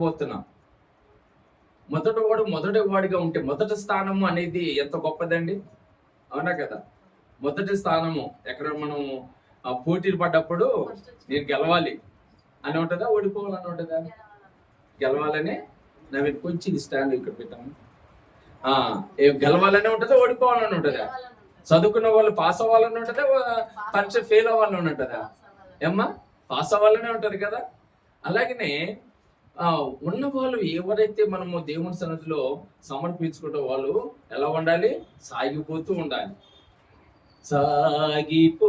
పోతున్నాం. మొదటి వాడిగా ఉంటే మొదటి స్థానము అనేది ఎంత గొప్పదండి, అవునా కదా? మొదటి స్థానము ఎక్కడ మనం పోటీలు పడ్డప్పుడు నేను గెలవాలి అని ఉంటుందా, ఓడిపోవాలని ఉంటుందా? గెలవాలనే నవీన్ కొంచెం స్టాండ్ ఇక్కడ పెట్టాము. గెలవాలనే ఉంటుందా, ఓడిపోవాలని ఉంటుందా? చదువుకున్న వాళ్ళు పాస్ అవ్వాలని ఉంటుందా, పరీక్ష ఫెయిల్ అవ్వాలని ఉంటుందా? ఏమ్మా, పాస్ అవ్వాలనే ఉంటది కదా. అలాగనే ఉన్న వాళ్ళు ఎవరైతే మనము దేవుని సన్నిధిలో సమర్పించుకుంటే వాళ్ళు ఎలా ఉండాలి? సాగిపోతూ ఉండాలి. సాగిపోదును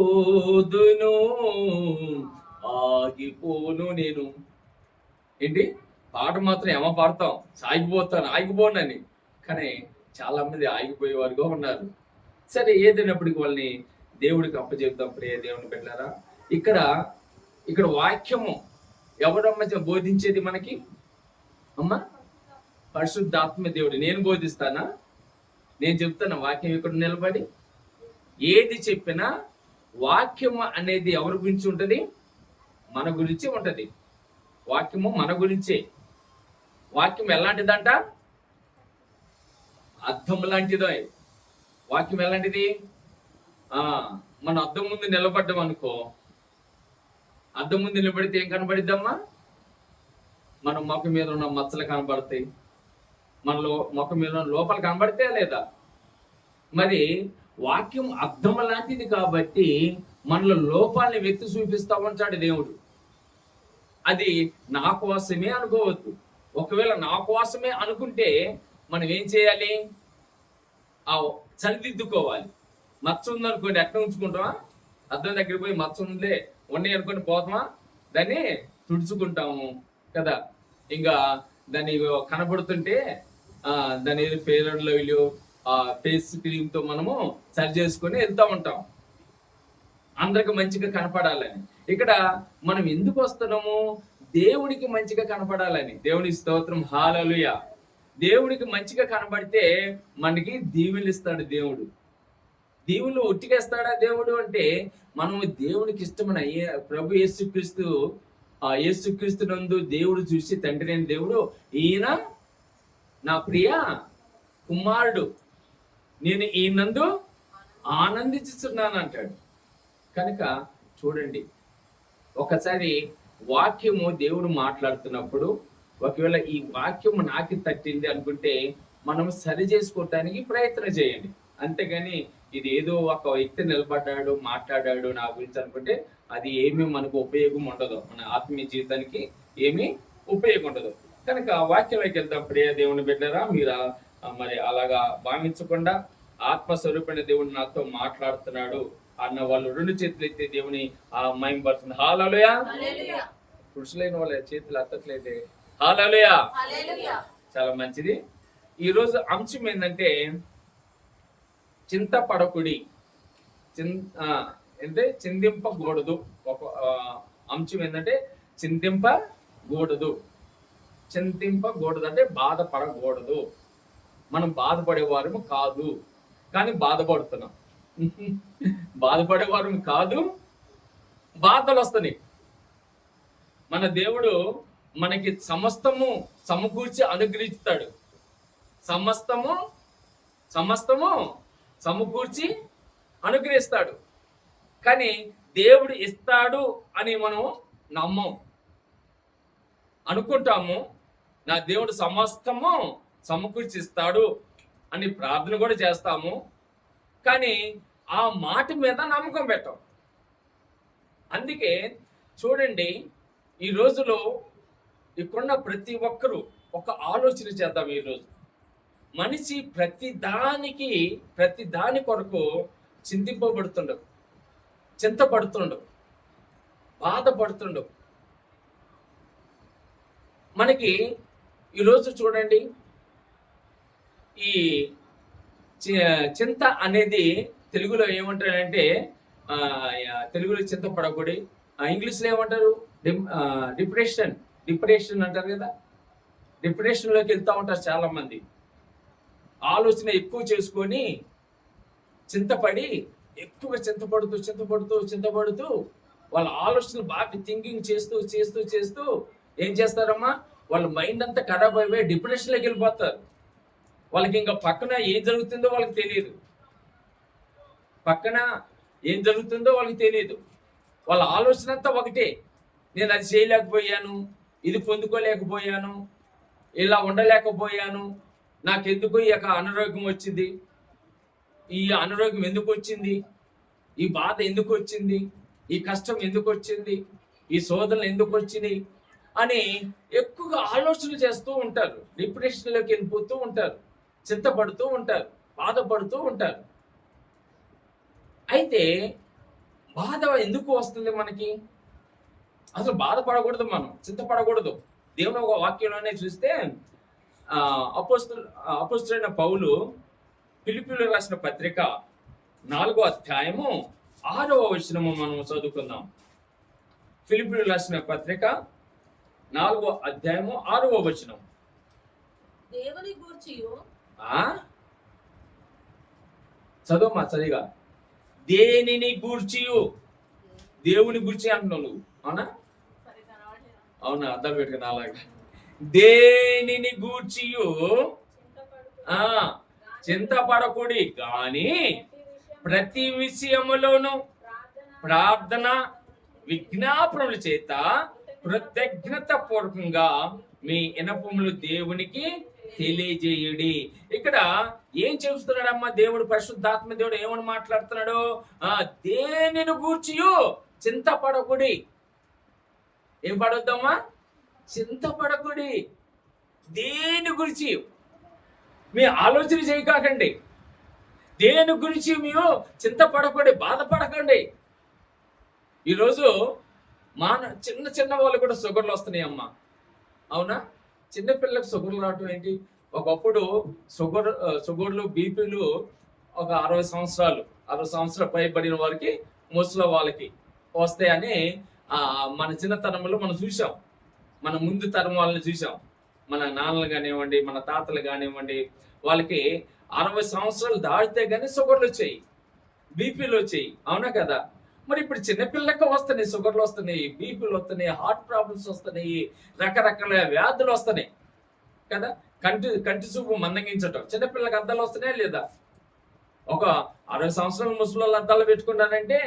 ఆగిపోను నేను. ఏంటి పాట మాత్రం ఏమో పాడతాం, సాగిపోతాను ఆగిపోనని. కానీ చాలా మంది ఆగిపోయేవారుగా ఉన్నారు. సరే, ఏదైనప్పటికీ వాళ్ళని దేవుడికి అప్పచెప్తాం. ప్రియ దేవుని పెట్టారా, ఇక్కడ వాక్యము ఎవరమ్మ బోధించేది మనకి? అమ్మ, పరిశుద్ధాత్మ దేవుడు. నేను బోధిస్తానా? నేను చెప్తాను వాక్యం ఇక్కడ నిలబడి. ఏది చెప్పినా వాక్యము అనేది ఎవరి గురించి ఉంటది? మన గురించి ఉంటది. వాక్యము మన గురించే. వాక్యం ఎలాంటిదంట? అద్దం లాంటిదో. వాక్యం ఎలాంటిది? మన అద్దం ముందు నిలబడ్డం అనుకో, అద్దం ముందు నిలబడితే ఏం కనబడిద్దమ్మా? మన ముఖం మీద ఉన్న మచ్చలు కనబడతాయి, మనలో ముఖం మీద ఉన్న లోపాలు కనబడితే లేదా? మరి వాక్యం అద్దం లాంటిది కాబట్టి మనలో లోపాలని వ్యక్తి చూపిస్తా ఉంటాడు దేవుడు. అది నా కోసమే అనుకోవద్దు. ఒకవేళ నా కోసమే అనుకుంటే మనం ఏం చేయాలి? సరిదిద్దుకోవాలి. మచ్చ ఉందనుకోండి, ఎట్లా ఉంచుకుంటామా? అద్దం దగ్గర పోయి మచ్చ ఉందే ఉన్నాయి అనుకోండి పోతామా? దాన్ని తుడుచుకుంటాము కదా. ఇంకా దాన్ని కనబడుతుంటే దాని fair and lovely face cream తో మనము సరి చేసుకొని వెళ్తా ఉంటాం, అందరికి మంచిగా కనపడాలని. ఇక్కడ మనం ఎందుకు వస్తున్నాము? దేవుడికి మంచిగా కనపడాలని. దేవుని స్తోత్రం, హల్లెలూయా. దేవుడికి మంచిగా కనబడితే మనకి దీవెనలు ఇస్తాడు దేవుడు. దీవులు ఉట్టికేస్తాడా దేవుడు అంటే, మనము దేవునికి ఇష్టమైన ప్రభు యేసుక్రీస్తు నందు దేవుడు చూసి తండ్రి అయిన దేవుడు, ఈయన నా ప్రియ కుమారుడు, నేను ఈయనందు ఆనందించుతున్నాను అంటాడు. కనుక చూడండి, ఒకసారి వాక్యము దేవుడు మాట్లాడుతున్నప్పుడు ఒకవేళ ఈ వాక్యము నాకు తట్టింది అనుకుంటే మనం సరి చేసుకోవటానికి ప్రయత్నం చేయండి. అంతేగాని ఇది ఏదో ఒక వ్యక్తి నిలబడ్డాడు మాట్లాడాడు నా గురించి అనుకుంటే అది ఏమీ మనకు ఉపయోగం ఉండదు, మన ఆత్మీయ జీవితానికి ఏమీ ఉపయోగం ఉండదు. కనుక వాక్యంలోకి వెళ్తాం. ప్రియ దేవుని బిడ్డరా, మీరు మరి అలాగా భావించకుండా ఆత్మస్వరూపమైన దేవుడు నాతో మాట్లాడుతున్నాడు అన్న వాళ్ళు రెండు చేతులు ఎత్తే దేవుని మహిమపరుస్తుంది. హల్లెలూయా. పురుషులైన వాళ్ళ చేతులు ఎత్తట్లేదే. హల్లెలూయా. చాలా మంచిది. ఈరోజు అంశం ఏంటంటే చింతపడకుడి, అంటే చిందింపకూడదు. ఒక అంశం ఏంటంటే చింతింపకూడదు అంటే బాధపడకూడదు. మనం బాధపడేవారము కాదు, కానీ బాధపడుతున్నాం. బాధపడేవారము కాదు, బాధలు వస్తున్నాయి. మన దేవుడు మనకి సమస్తము సమకూర్చి అనుగ్రహిస్తాడు. సమస్తము సమకూర్చి అనుగ్రహిస్తాడు. కానీ దేవుడు ఇస్తాడు అని మనం నమ్మం. అనుకుంటాము నా దేవుడు సమస్తము సమకూర్చి ఇస్తాడు అని ప్రార్థన కూడా చేస్తాము, కానీ ఆ మాట మీద నమ్మకం పెట్టాం. అందుకే చూడండి, ఈ రోజులో ఇక్కడున్న ప్రతి ఒక్కరూ ఒక ఆలోచన చేద్దాం. ఈరోజు మనిషి ప్రతి దాని కొరకు చింతపడుతుండవు, బాధపడుతుండవు. మనకి ఈరోజు చూడండి, ఈ చింత అనేది తెలుగులో ఏమంటారంటే, తెలుగులో చింతపడకూడదు, ఇంగ్లీష్లో ఏమంటారు? డిప్రెషన్ అంటారు కదా. డిప్రెషన్లోకి వెళ్తూ ఉంటారు చాలా మంది. ఆలోచన ఎక్కువ చేసుకొని చింతపడి ఎక్కువగా చింతపడుతూ వాళ్ళ ఆలోచనలు బాగా థింకింగ్ చేస్తూ ఏం చేస్తారమ్మా? వాళ్ళ మైండ్ అంతా ఖరాబ్ అయిపోయి డిప్రెషన్లోకి వెళ్ళిపోతారు. వాళ్ళకి ఇంకా పక్కన ఏం జరుగుతుందో వాళ్ళకి తెలియదు. పక్కన ఏం జరుగుతుందో వాళ్ళకి తెలియదు. వాళ్ళ ఆలోచన అంతా ఒకటే, నేను అది చేయలేకపోయాను, ఇది పొందుకోలేకపోయాను, ఇలా ఉండలేకపోయాను, నాకెందుకు ఈ యొక్క అనారోగ్యం వచ్చింది, ఈ అనారోగ్యం ఎందుకు వచ్చింది, ఈ బాధ ఎందుకు వచ్చింది, ఈ కష్టం ఎందుకు వచ్చింది, ఈ శోధనలు ఎందుకు వచ్చినాయి అని ఎక్కువగా ఆలోచనలు చేస్తూ ఉంటారు. డిప్రెషన్లోకి వెళ్ళిపోతూ ఉంటారు, చింతపడుతూ ఉంటారు, బాధపడుతూ ఉంటారు. అయితే బాధ ఎందుకు వస్తుంది మనకి? అసలు బాధపడకూడదు, మనం చింతపడకూడదు. దేవుని ఒక వాక్యంలోనే చూస్తే అపోస్తలుడైన పౌలు ఫిలిప్పీయులకు రాసిన పత్రిక 4వ అధ్యాయము 6వ వచనము మనం చదువుకుందాం. ఫిలిప్పీయులకు రాసిన పత్రిక 4వ అధ్యాయము 6వ వచనం. దేవుని గూర్చియు చదువు చదిగా. దేనిని గూర్చియు, దేవుని గురించి అంటున్నావు నువ్వు, అవునా? అవునా, అర్థం పెట్టుకుని అలాగా. దేనిని గూర్చియు చింతపడకూడి గాని ప్రతి విషయములోను ప్రార్థన విజ్ఞాపనల చేత కృతజ్ఞత పూర్వకంగా మీ విన్నపములు దేవునికి తెలియజేయుడి. ఇక్కడ ఏం చెప్తున్నాడమ్మా దేవుడు, పరిశుద్ధాత్మ దేవుడు ఏమని మాట్లాడుతున్నాడు? దేనిని గూర్చియు చింతపడకుడి. ఏం పడొద్దమ్మా? చింతపడకుడి. దేని గురించి మీ ఆలోచన చేయకండి. దేని గురించి మీరు చింతపడకండి, బాధపడకండి. ఈరోజు చిన్న చిన్న వాళ్ళు కూడా షుగర్లు వస్తున్నాయి అమ్మా, అవునా? చిన్నపిల్లలకు షుగర్లు రావటం ఏంటి? ఒకప్పుడు షుగర్లు బీపీలు ఒక 60 సంవత్సరాలు పైబడిన వారికి, ముసలి వాళ్ళకి వస్తాయని మన చిన్నతనంలో మనం చూసాం. మన ముందు తరం వాళ్ళని చూసాం. మన నాన్నలు కానివ్వండి, మన తాతలు కానివ్వండి, వాళ్ళకి 60 సంవత్సరాలు దాటితే కానీ షుగర్లు వచ్చాయి, బీపీలు వచ్చాయి, అవునా కదా? మరి ఇప్పుడు చిన్నపిల్లలకు వస్తున్నాయి, షుగర్లు వస్తున్నాయి, బీపీలు వస్తున్నాయి, హార్ట్ ప్రాబ్లమ్స్ వస్తున్నాయి, రకరకాల వ్యాధులు వస్తున్నాయి కదా. కంటి చూపు మందగించటం, చిన్నపిల్లలకు అద్దాలు వస్తున్నాయా లేదా? ఒక 60 సంవత్సరాల ముసలి వాళ్ళు అద్దాలు పెట్టుకున్నారంటే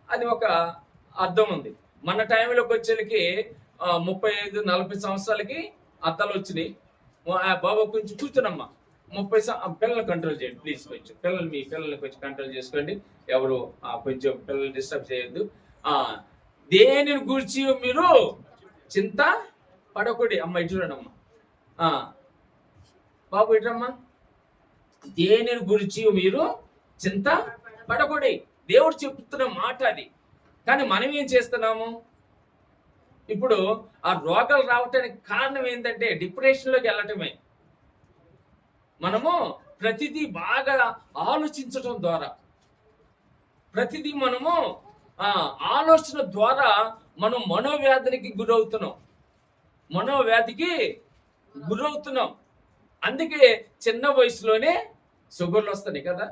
అది ఒక అర్థం ఉంది. మన టైంలోకి వచ్చేకి 35-40 సంవత్సరాలకి అద్దాలు వచ్చినాయి. బాబు కొంచెం కూర్చున్నమ్మా, 30 పిల్లల్ని కంట్రోల్ చేయండి ప్లీజ్, కొంచెం మీ పిల్లల్ని కొంచెం కంట్రోల్ చేసుకోండి, ఎవరు కొంచెం పిల్లల్ని డిస్టర్బ్ చేయొద్దు. దేనిని గురించి మీరు చింత పడకూడదు. అమ్మ ఇటు చూడండి అమ్మా, బాబు ఇటమ్మా. దేనిని గురించి మీరు చింత పడకూడదు. దేవుడు చెప్తున్న మాట అది. కానీ మనం ఏం చేస్తున్నాము? ఇప్పుడు ఆ రోగాలు రావటానికి కారణం ఏంటంటే డిప్రెషన్లోకి వెళ్ళటమే. మనము ప్రతిదీ బాగా ఆలోచించటం ద్వారా, ప్రతిదీ మనము ఆలోచన ద్వారా మనం మనోవ్యాధికి గురవుతున్నాం. అందుకే చిన్న వయసులోనే షుగర్లు వస్తున్నాయి కదా.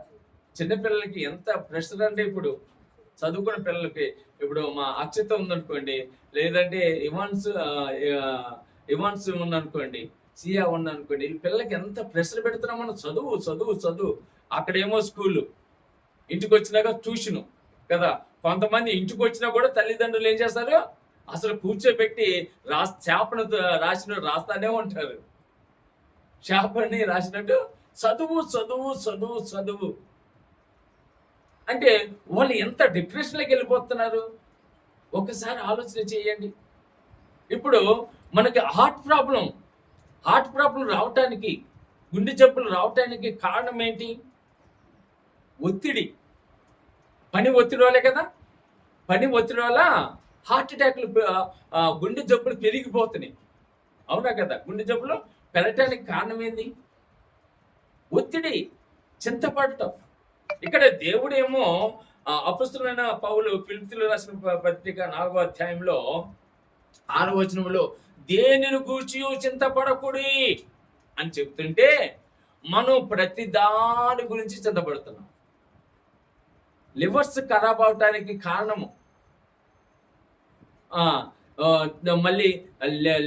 చిన్నపిల్లలకి ఎంత ప్రెషర్ అండి. ఇప్పుడు చదువుకున్న పిల్లలకి, ఇప్పుడు మా అక్షత ఉందనుకోండి, లేదంటే ఇవాన్స్ ఉందనుకోండి, సియా ఉందనుకోండి, ఈ పిల్లలకి ఎంత ప్రెషర్ పెడుతున్నాం మనం. చదువు. అక్కడేమో స్కూలు, ఇంటికి వచ్చినాక ట్యూషను కదా. కొంతమంది ఇంటికి వచ్చినా కూడా తల్లిదండ్రులు ఏం చేస్తారు? అసలు కూర్చోబెట్టి చేపను రాస్తానే ఉంటారు. చేపని రాసినట్టు చదువు అంటే వాళ్ళు ఎంత డిప్రెషన్లోకి వెళ్ళిపోతున్నారు ఒకసారి ఆలోచన చేయండి. ఇప్పుడు మనకి హార్ట్ ప్రాబ్లం రావటానికి, గుండె జబ్బులు రావటానికి కారణం ఏంటి? పని ఒత్తిడి వల్లే కదా. పని ఒత్తిడి వల్ల హార్ట్ అటాక్లు, గుండె జబ్బులు పెరిగిపోతున్నాయి, అవునా కదా. గుండె జబ్బులు పెరగటానికి కారణం ఏంది? ఒత్తిడి, చింతపడటం. ఇక్కడ దేవుడేమో అపొస్తలుడైన పౌలు ఫిలిప్పీయులకు రాసిన పత్రిక 4వ అధ్యాయంలో 6వ వచనంలో దేనిని గూర్చి చింతపడకూడి అని చెప్తుంటే, మనం ప్రతి దాని గురించి చింతపడుతున్నాం. లివర్స్ ఖరాబ్ అవటానికి కారణము, మళ్ళీ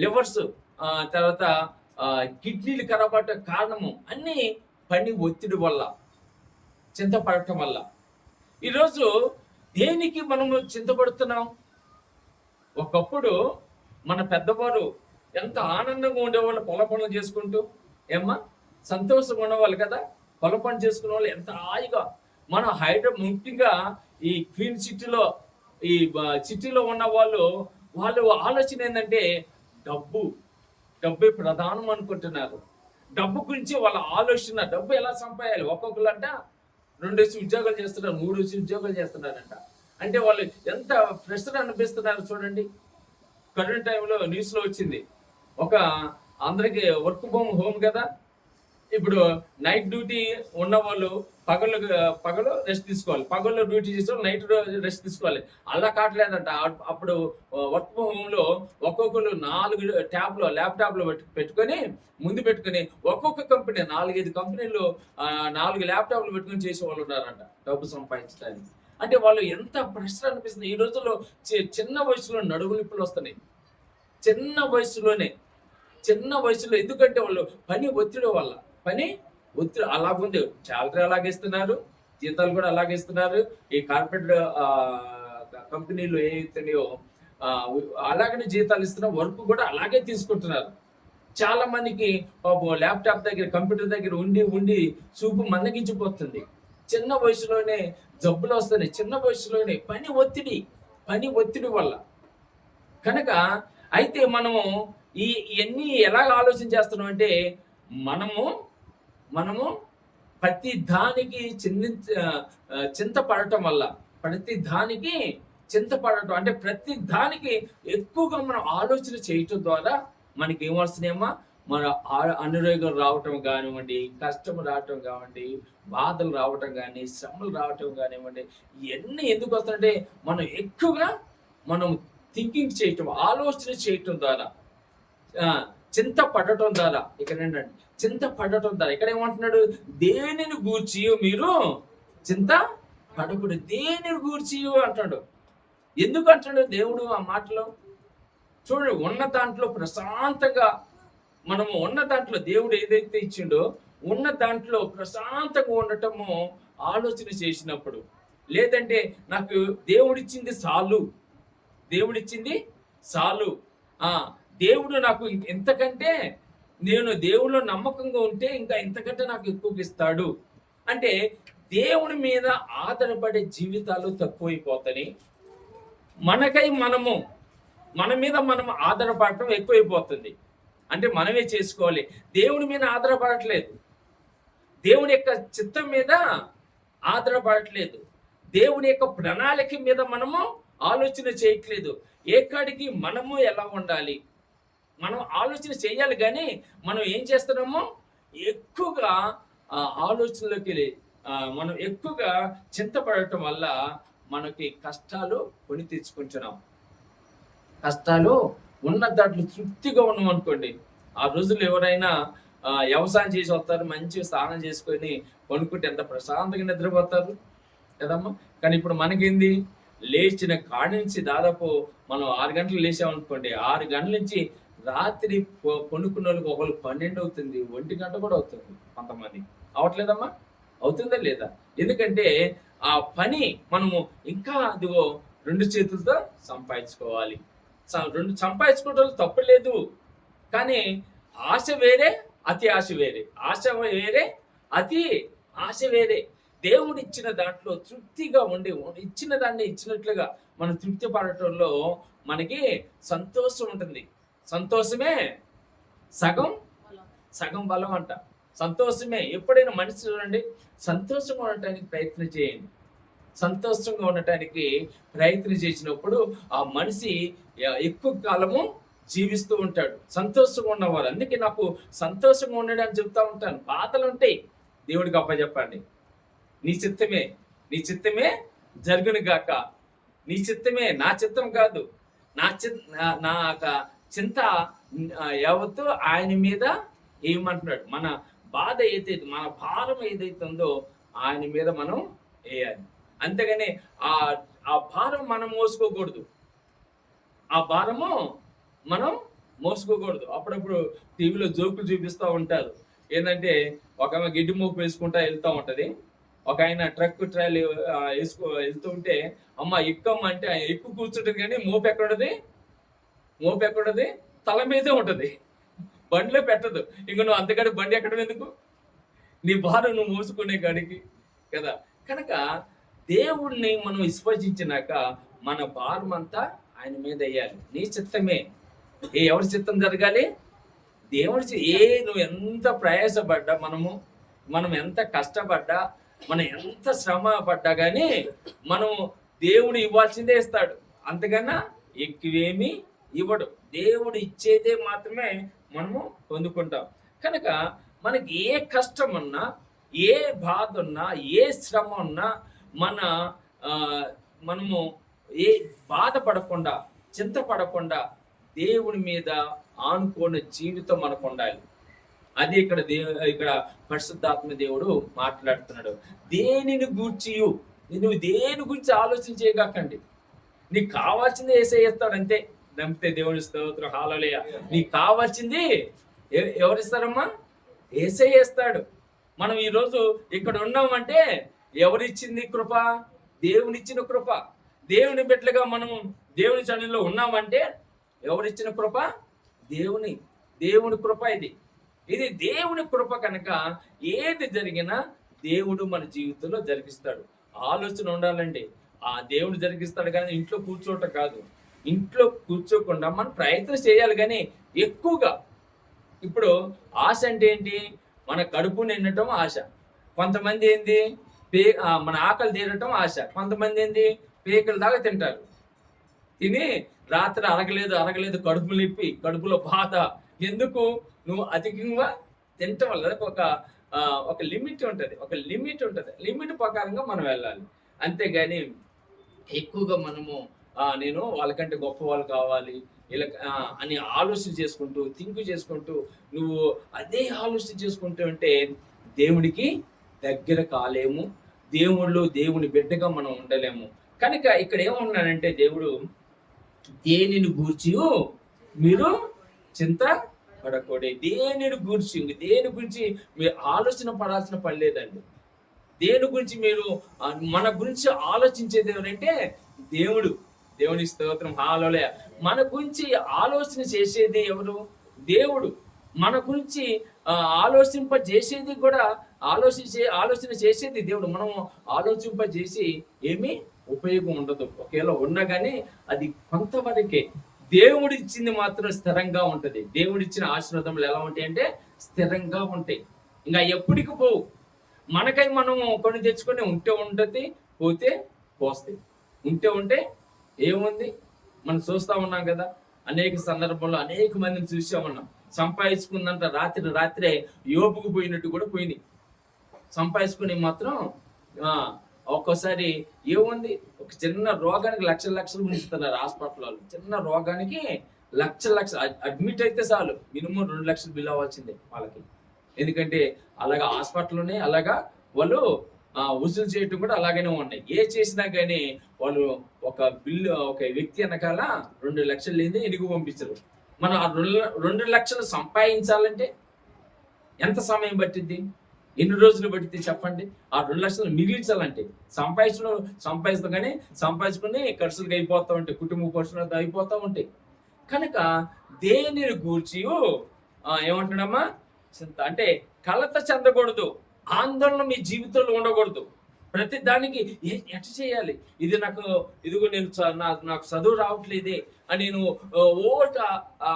లివర్స్ తర్వాత కిడ్నీలు ఖరాబ్ అవటం కారణము అన్నీ పని ఒత్తిడి వల్ల, చింతపడటం వల్ల. ఈరోజు దేనికి మనము చింతపడుతున్నాం? ఒకప్పుడు మన పెద్దవారు ఎంత ఆనందంగా ఉండేవాళ్ళు, పొల పనులు చేసుకుంటూ, ఏమ్మా సంతోషంగా ఉండేవాళ్ళు కదా. పొల పనులు చేసుకునే వాళ్ళు ఎంత హాయిగా. మన హైదరాబాద్ ముఖ్యంగా ఈ క్వీన్ సిటీలో, ఈ సిటీలో ఉన్న వాళ్ళు ఆలోచన ఏంటంటే డబ్బే ప్రధానం అనుకుంటున్నారు. డబ్బు గురించి వాళ్ళ ఆలోచన, డబ్బు ఎలా సంపాదించాలి. ఒక్కొక్కరంట 2 ఉద్యోగాలు చేస్తున్నారు, 3 ఉద్యోగాలు చేస్తున్నారంట. అంటే వాళ్ళు ఎంత ప్రెషర్ అనిపిస్తున్నారు చూడండి. కరోనా టైంలో న్యూస్లో వచ్చింది, ఒక అందరికి వర్క్ హోమ్ కదా. ఇప్పుడు నైట్ డ్యూటీ ఉన్న వాళ్ళు పగలు రెస్ట్ తీసుకోవాలి, పగలు డ్యూటీ చేసేవాళ్ళు నైట్ రెస్ట్ తీసుకోవాలి. అలా కావట్లేదంట. అప్పుడు వర్క్ ఫ్రమ్ హోమ్ లో ఒక్కొక్కరు 4 ల్యాప్టాప్లు పెట్టుకొని ఒక్కొక్క కంపెనీ 4-5 కంపెనీలు 4 ల్యాప్టాప్లు పెట్టుకొని చేసేవాళ్ళు ఉన్నారంట డబ్బు సంపాదించడానికి. అంటే వాళ్ళు ఎంత ప్రెషర్ అనిపిస్తుంది. ఈ రోజుల్లో చిన్న వయసులో నడుములిప్పులు వస్తున్నాయి. చిన్న వయసులో ఎందుకంటే వాళ్ళు పని ఒత్తిడి వల్ల. అలాగుంది. శాలరీ అలాగేస్తున్నారు, జీతాలు కూడా అలాగేస్తున్నారు. ఈ కార్పొరేట్ కంపెనీలు ఏవైతున్నాయో అలాగనే జీతాలు ఇస్తున్నారు, వర్క్ కూడా అలాగే తీసుకుంటున్నారు. చాలా మందికి ల్యాప్టాప్ దగ్గర, కంప్యూటర్ దగ్గర ఉండి చూపు మందగించిపోతుంది. చిన్న వయసులోనే జబ్బులు వస్తున్నాయి, చిన్న వయసులోనే పని ఒత్తిడి వల్ల. కనుక అయితే మనము ఇవన్నీ ఎలా ఆలోచన చేస్తున్నాం అంటే, మనము ప్రతి దానికి చింతపడటం వల్ల, అంటే ప్రతి దానికి ఎక్కువగా మనం ఆలోచన చేయటం ద్వారా మనకి ఏమొస్తున్నాయమ్మా, మన అనారోగ్యం రావటం కానివ్వండి, కష్టం రావటం కానివ్వండి, బాధలు రావటం కానీ, శ్రమలు రావటం కానివ్వండి, ఇవన్నీ ఎందుకు వస్తాయంటే మనం ఎక్కువగా థింకింగ్ చేయటం, ఆలోచన చేయటం ద్వారా, చింతపడటం ద్వారా. ఇక్కడ ఏంటంటే చింతపడటం ద్వారా ఇక్కడ ఏమంటున్నాడు, దేనిని గూర్చి మీరు చింత పడకూడదు, దేనిని గూర్చి అంటాడు. ఎందుకు అంటాడు దేవుడు ఆ మాటలో? చూడండి, ఉన్న దాంట్లో ప్రశాంతంగా మనము ఉన్న దాంట్లో దేవుడు ఏదైతే ఇచ్చిండో ఉన్న దాంట్లో ప్రశాంతంగా ఉండటము ఆలోచన చేసినప్పుడు, లేదంటే నాకు దేవుడిచ్చింది చాలు, దేవుడు నాకు ఇంతకంటే, నేను దేవుడిలో నమ్మకంగా ఉంటే ఇంకా ఇంతకంటే నాకు ఎక్కువ ఇస్తాడు అంటే, దేవుని మీద ఆధారపడే జీవితాలు తక్కువైపోతాయి. మన మీద మనం ఆధారపడటం ఎక్కువైపోతుంది. అంటే మనమే చేసుకోవాలి. దేవుని మీద ఆధారపడట్లేదు, దేవుని యొక్క చిత్తం మీద ఆధారపడట్లేదు, దేవుని యొక్క ప్రణాళిక మీద మనము ఆలోచన చేయట్లేదు. ఏకాడికి మనము ఎలా ఉండాలి మనం ఆలోచన చేయాలి. కానీ మనం ఏం చేస్తున్నామో ఎక్కువగా ఆలోచనలోకి మనం ఎక్కువగా చింతపడటం వల్ల మనకి కష్టాలు కొని తెచ్చుకుంటున్నాం. కష్టాలు ఉన్న దాంట్లో తృప్తిగా ఉన్నాం అనుకోండి. ఆ రోజులు ఎవరైనా వ్యవసాయం చేసి వస్తారు, మంచిగా స్నానం చేసుకొని కొనుక్కుంటే ఎంత ప్రశాంతంగా నిద్రపోతారు కదమ్మా. కానీ ఇప్పుడు మనకేంది, లేచిన కాడి నుంచి దాదాపు మనం 6 గంటలు లేచామనుకోండి, 6 గంటల నుంచి రాత్రి కొనుక్కున్న వాళ్ళకి ఒకళ్ళు 12 అవుతుంది, 1 గంట కూడా అవుతుంది కొంతమంది. అవట్లేదమ్మా? అవుతుందా లేదా? ఎందుకంటే ఆ పని మనము ఇంకా అదిగో 2 చేతులతో సంపాదించుకోవాలి. సంపాదించుకోవడం తప్పు లేదు, కానీ ఆశ వేరే, అతి ఆశ వేరే. ఆశ వేరే, అతి ఆశ వేరే. దేవుడు ఇచ్చిన దాంట్లో తృప్తిగా ఉండి, ఇచ్చిన దాన్ని ఇచ్చినట్లుగా మనం తృప్తి పడటంలో మనకి సంతోషం ఉంటుంది. సంతోషమే సగం బలం అంట. సంతోషమే. ఎప్పుడైనా మనిషి చూడండి, సంతోషంగా ఉండటానికి ప్రయత్నం చేయండి. సంతోషంగా ఉండటానికి ప్రయత్నం చేసినప్పుడు ఆ మనిషి ఎక్కువ కాలము జీవిస్తూ ఉంటాడు. సంతోషంగా ఉన్నవారు. అందుకే నాకు సంతోషంగా ఉండడానికి చెప్తా ఉంటాను. బాధలు ఉంటాయి, దేవుడికి అప్పచెప్పండి. నీ చిత్తమే జరుగును గాక. నీ చిత్తమే, నా చిత్తం కాదు. నా చింత యావత్తు ఆయన మీద ఏమంటున్నాడు. మన బాధ ఏదైతే, మన భారం ఏదైతే ఉందో ఆయన మీద మనం వేయాలి. అంతేగాని ఆ భారం మనం మోసుకోకూడదు. ఆ భారము మనం మోసుకోకూడదు. అప్పుడప్పుడు టీవీలో జోకులు చూపిస్తూ ఉంటారు. ఏంటంటే ఒక ఆమె గిడ్డి మోపు వేసుకుంటా వెళ్తూ ఉంటది. ఒక ఆయన ట్రక్ ట్రాలీ వెళ్తూ ఉంటే అమ్మ ఎక్కువ అంటే ఎక్కువ కూర్చుంటది కానీ మోపు ఎక్కడది, మోపు ఎక్కడది, తల మీదే ఉంటది, బండిలో పెట్టదు. ఇంక నువ్వు అంతకాడి బండి ఎక్కడం ఎందుకు, నీ భారం నువ్వు మోసుకునే కాడికి కదా. కనుక దేవుణ్ణి మనం విశ్వసించినాక మన భారం అంతా ఆయన మీద వేయాలి. నీ చిత్తమే, ఎవరి చిత్తం జరగాలి, దేవుడి నువ్వు ఎంత ప్రయాసపడ్డా, మనం ఎంత కష్టపడ్డా, మనం ఎంత శ్రమ పడ్డా కానీ మనం దేవుడు ఇవ్వాల్సిందే ఇస్తాడు, అంతకన్నా ఎక్కువేమీ ఇవ్వడు. దేవుడు ఇచ్చేదే మాత్రమే మనము పొందుకుంటాం. కనుక మనకి ఏ కష్టం ఉన్నా, ఏ బాధ ఉన్నా, ఏ శ్రమ ఉన్నా మనము ఏ బాధపడకుండా, చింతపడకుండా దేవుని మీద ఆనుకోని జీవితం మనకు ఉండాలి. అది ఇక్కడ పరిశుద్ధాత్మ దేవుడు మాట్లాడుతున్నాడు. దేనిని గూర్చి నువ్వు దేని గురించి ఆలోచన చేయగాకండి. నీకు కావాల్సింది యేసయ్య ఇస్తాడంతే. నమ్మితే దేవుని స్తోత్రం, హల్లెలూయా. నీకు కావాల్సింది ఎవరిస్తారమ్మా? యేసయ్య ఇస్తాడు. మనం ఈరోజు ఇక్కడ ఉన్నామంటే ఎవరిచ్చింది కృప? దేవునిచ్చిన కృప. దేవుని బిడ్డలుగా మనం దేవుని సన్నిధిలో ఉన్నామంటే ఎవరిచ్చిన కృప? దేవుని కృప. ఇది దేవుని కృప. కనుక ఏది జరిగినా దేవుడు మన జీవితంలో జరిగిస్తాడు. ఆలోచన ఉండాలండి. ఆ దేవుడు జరిగిస్తాడు కానీ ఇంట్లో కూర్చోవటం కాదు. ఇంట్లో కూర్చోకుండా మనం ప్రయత్నం చేయాలి కానీ ఎక్కువగా. ఇప్పుడు ఆశ అంటే ఏంటి? మన కడుపు నిండటం ఆశ. కొంతమంది ఏంది మన ఆకలి తీరటం ఆశ. కొంతమంది ఏంది పేకల దాకా తింటారు. తిని రాత్రి అరగలేదు కడుపు నిప్పి, కడుపులో బాధ. ఎందుకు? నువ్వు అధికంగా తినటం వల్ల ఒక లిమిట్ ఉంటుంది. లిమిట్ ప్రకారంగా మనం వెళ్ళాలి. అంతేగాని ఎక్కువగా మనము నేను వాళ్ళకంటే గొప్ప వాళ్ళు కావాలి ఇలా అని ఆలోచన చేసుకుంటూ నువ్వు అదే ఆలోచన చేసుకుంటూ ఉంటే దేవుడికి దగ్గర కాలేము. దేవుని బిడ్డగా మనం ఉండలేము. కనుక ఇక్కడ ఏమన్నానంటే దేవుడు, దేనిని గూర్చి మీరు చింత పడకూడదు. దేని గురించి మీరు ఆలోచన పడాల్సిన పని లేదండి. దేని గురించి మీరు మన గురించి ఆలోచించేది ఎవరంటే దేవుని స్తోత్రం, హల్లెలూయా. మన గురించి ఆలోచన చేసేది ఎవరు? దేవుడు. మన గురించి ఆలోచింపజేసేది కూడా ఆలోచన చేసేది దేవుడు. మనం ఆలోచింపజేసి ఏమీ ఉపయోగం ఉండదు. ఒకవేళ ఉన్నా కానీ అది కొంతవరకే. దేవుడు ఇచ్చింది మాత్రం స్థిరంగా ఉంటది. దేవుడిచ్చిన ఆశీర్వాదములు ఎలా ఉంటాయి అంటే స్థిరంగా ఉంటాయి. ఇంకా ఎప్పటికి పోవు. మనకై మనము కొన్ని తెచ్చుకొని ఉంటే ఉంటది, పోతే పోస్తాయి. ఉంటే ఏముంది? మనం చూస్తా ఉన్నాం కదా, అనేక సందర్భంలో అనేక మందిని చూసా ఉన్నాం. సంపాదించుకుందంట రాత్రే యోపుకు పోయినట్టు కూడా పోయినాయి. సంపాదించుకుని మాత్రం ఒక్కోసారి ఏముంది, ఒక చిన్న రోగానికి లక్షలు ఉంచుతున్నారు హాస్పిటల్. చిన్న రోగానికి లక్షలు అడ్మిట్ అయితే చాలు మినిమం 2 లక్షలు బిల్ అవ్వాల్సిందే వాళ్ళకి. ఎందుకంటే అలాగా హాస్పిటల్లోనే అలాగా వాళ్ళు వసూలు చేయటం కూడా అలాగనే ఉన్నాయి. ఏ చేసినా కానీ వాళ్ళు ఒక వ్యక్తి వెనకాల 2 లక్షలు లేని ఎనుగు పంపించరు. మనం ఆ 2 లక్షలు సంపాదించాలంటే ఎంత సమయం పట్టింది? ఎన్ని రోజులు పట్టింది చెప్పండి? ఆ 2 లక్షలు మిగిలించాలంటే సంపాదిస్తాం కానీ సంపాదించుకుని ఖర్చులకు అయిపోతా ఉంటాయి, కుటుంబ ఖర్చులు అయిపోతా ఉంటాయి. కనుక దేనిని గూర్చి ఏమంటున్నామా? అంటే కలత చెందకూడదు, ఆందోళన మీ జీవితంలో ఉండకూడదు. ప్రతి దానికి ఎట్ట చేయాలి, నాకు చదువు రావట్లేదే అని నేను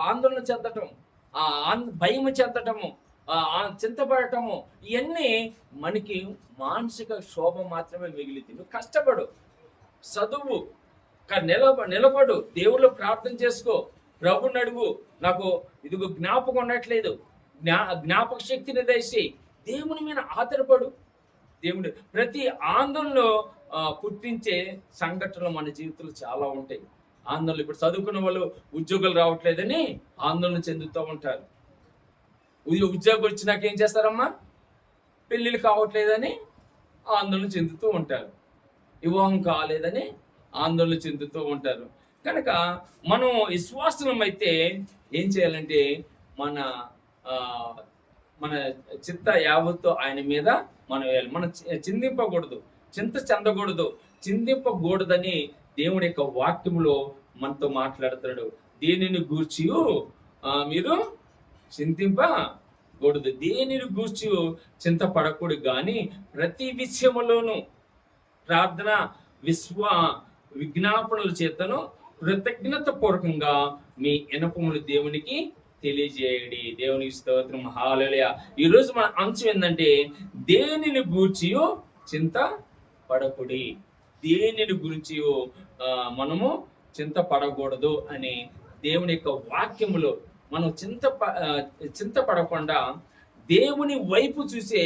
ఆందోళన చెందటం, భయం చెందటము, చింతపడటము, ఇవన్నీ మనకి మానసిక శోభ మాత్రమే మిగిలింది. నువ్వు కష్టపడు, చదువు, నిలబడు, దేవుళ్ళు ప్రార్థన చేసుకో, ప్రభుని అడుగు, నాకు జ్ఞాపకం ఉండట్లేదు, జ్ఞాపక శక్తిని దయచేయి, దేవుని మీద ఆధారపడు. దేవుడు ప్రతి ఆందోళనలో పుట్టించే సంఘటనలు మన జీవితంలో చాలా ఉంటాయి. ఆందోళన, ఇప్పుడు చదువుకున్న వాళ్ళు ఉద్యోగాలు రావట్లేదని ఆందోళన చెందుతూ ఉంటారు. ఉద్యోగం వచ్చినాక ఏం చేస్తారమ్మా? పెళ్ళిళ్ళు కావట్లేదని ఆందోళన చెందుతూ ఉంటారు. వివాహం కాలేదని ఆందోళన చెందుతూ ఉంటారు. కనుక మనం విశ్వాసం అయితే ఏం చేయాలంటే మన ఆ, మన చిత్త యావత్తు ఆయన మీద మనం వేయాలి. మనం చిందింపకూడదు, చింత చెందకూడదు. చిందింపకూడదని దేవుని యొక్క వాక్యములో మనతో మాట్లాడుతున్నాడు. దేనిని గూర్చి మీరు చింతింపకూడదు, దేనిని గూర్చి చింతపడకూడదు, కానీ ప్రతి విషయములోను ప్రార్థన విజ్ఞాపనల చేతను కృతజ్ఞత పూర్వకంగా మీ విన్నపములు దేవునికి తెలియజేయండి. దేవునికి స్తోత్రం, హల్లెలూయా. ఈరోజు మన అంశం ఏంటంటే దేనిని గూర్చి చింత పడకుడి, దేనిని గురించి మనము చింత పడకూడదు అని దేవుని యొక్క వాక్యములో మనం చింతపడకుండా దేవుని వైపు చూసే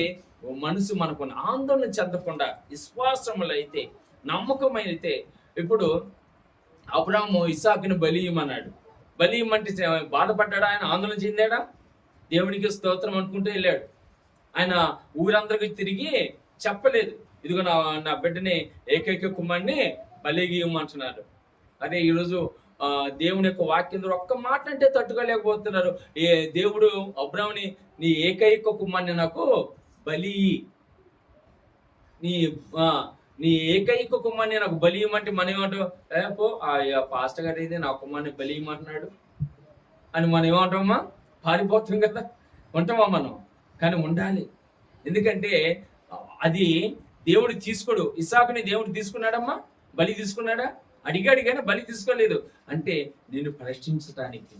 మనసు మనకు ఆందోళన చెందకుండా విశ్వాసములైతే నమ్మకమైతే, ఇప్పుడు అబ్రాహాము ఇస్సాకుని బలి ఇమ్మన్నాడు. బలి ఇమ్మంటే బాధపడ్డాడా? ఆయన ఆందోళన చెందాడా? దేవునికి స్తోత్రం అనుకుంటూ వెళ్ళాడు. ఆయన ఊరందరికి తిరిగి చెప్పలేదు, ఇదిగో నా బిడ్డని ఏకైక కుమారుని బలిగి ఇమ్మంటున్నాడు. అదే ఈరోజు దేవుని యొక్క వాక్యం ద్వారా ఒక్క మాట అంటే తట్టుకోలేకపోతున్నారు. దేవుడు అబ్రాహాముని నీ ఏకైక కుమారుని నాకు బలి, నీ ఏకైక కుమారుని నాకు బలి ఇవ్వమంటే మనం ఏమంటాం? పో పాస్టర్ గారు అయితే నా కుమారుని బలి ఇవ్వమంటున్నాడు అని మనం ఏమంటామమ్మా? పారిపోతాం కదా, ఉంటామా మనం? కానీ ఉండాలి. ఎందుకంటే అది దేవుడు తీసుకోడు. ఇస్సాకుని దేవుడు తీసుకున్నాడమ్మా, బలి తీసుకున్నాడా? అడిగాడు కానీ బలి తీసుకోలేదు. అంటే నేను పరీక్షించడానికి,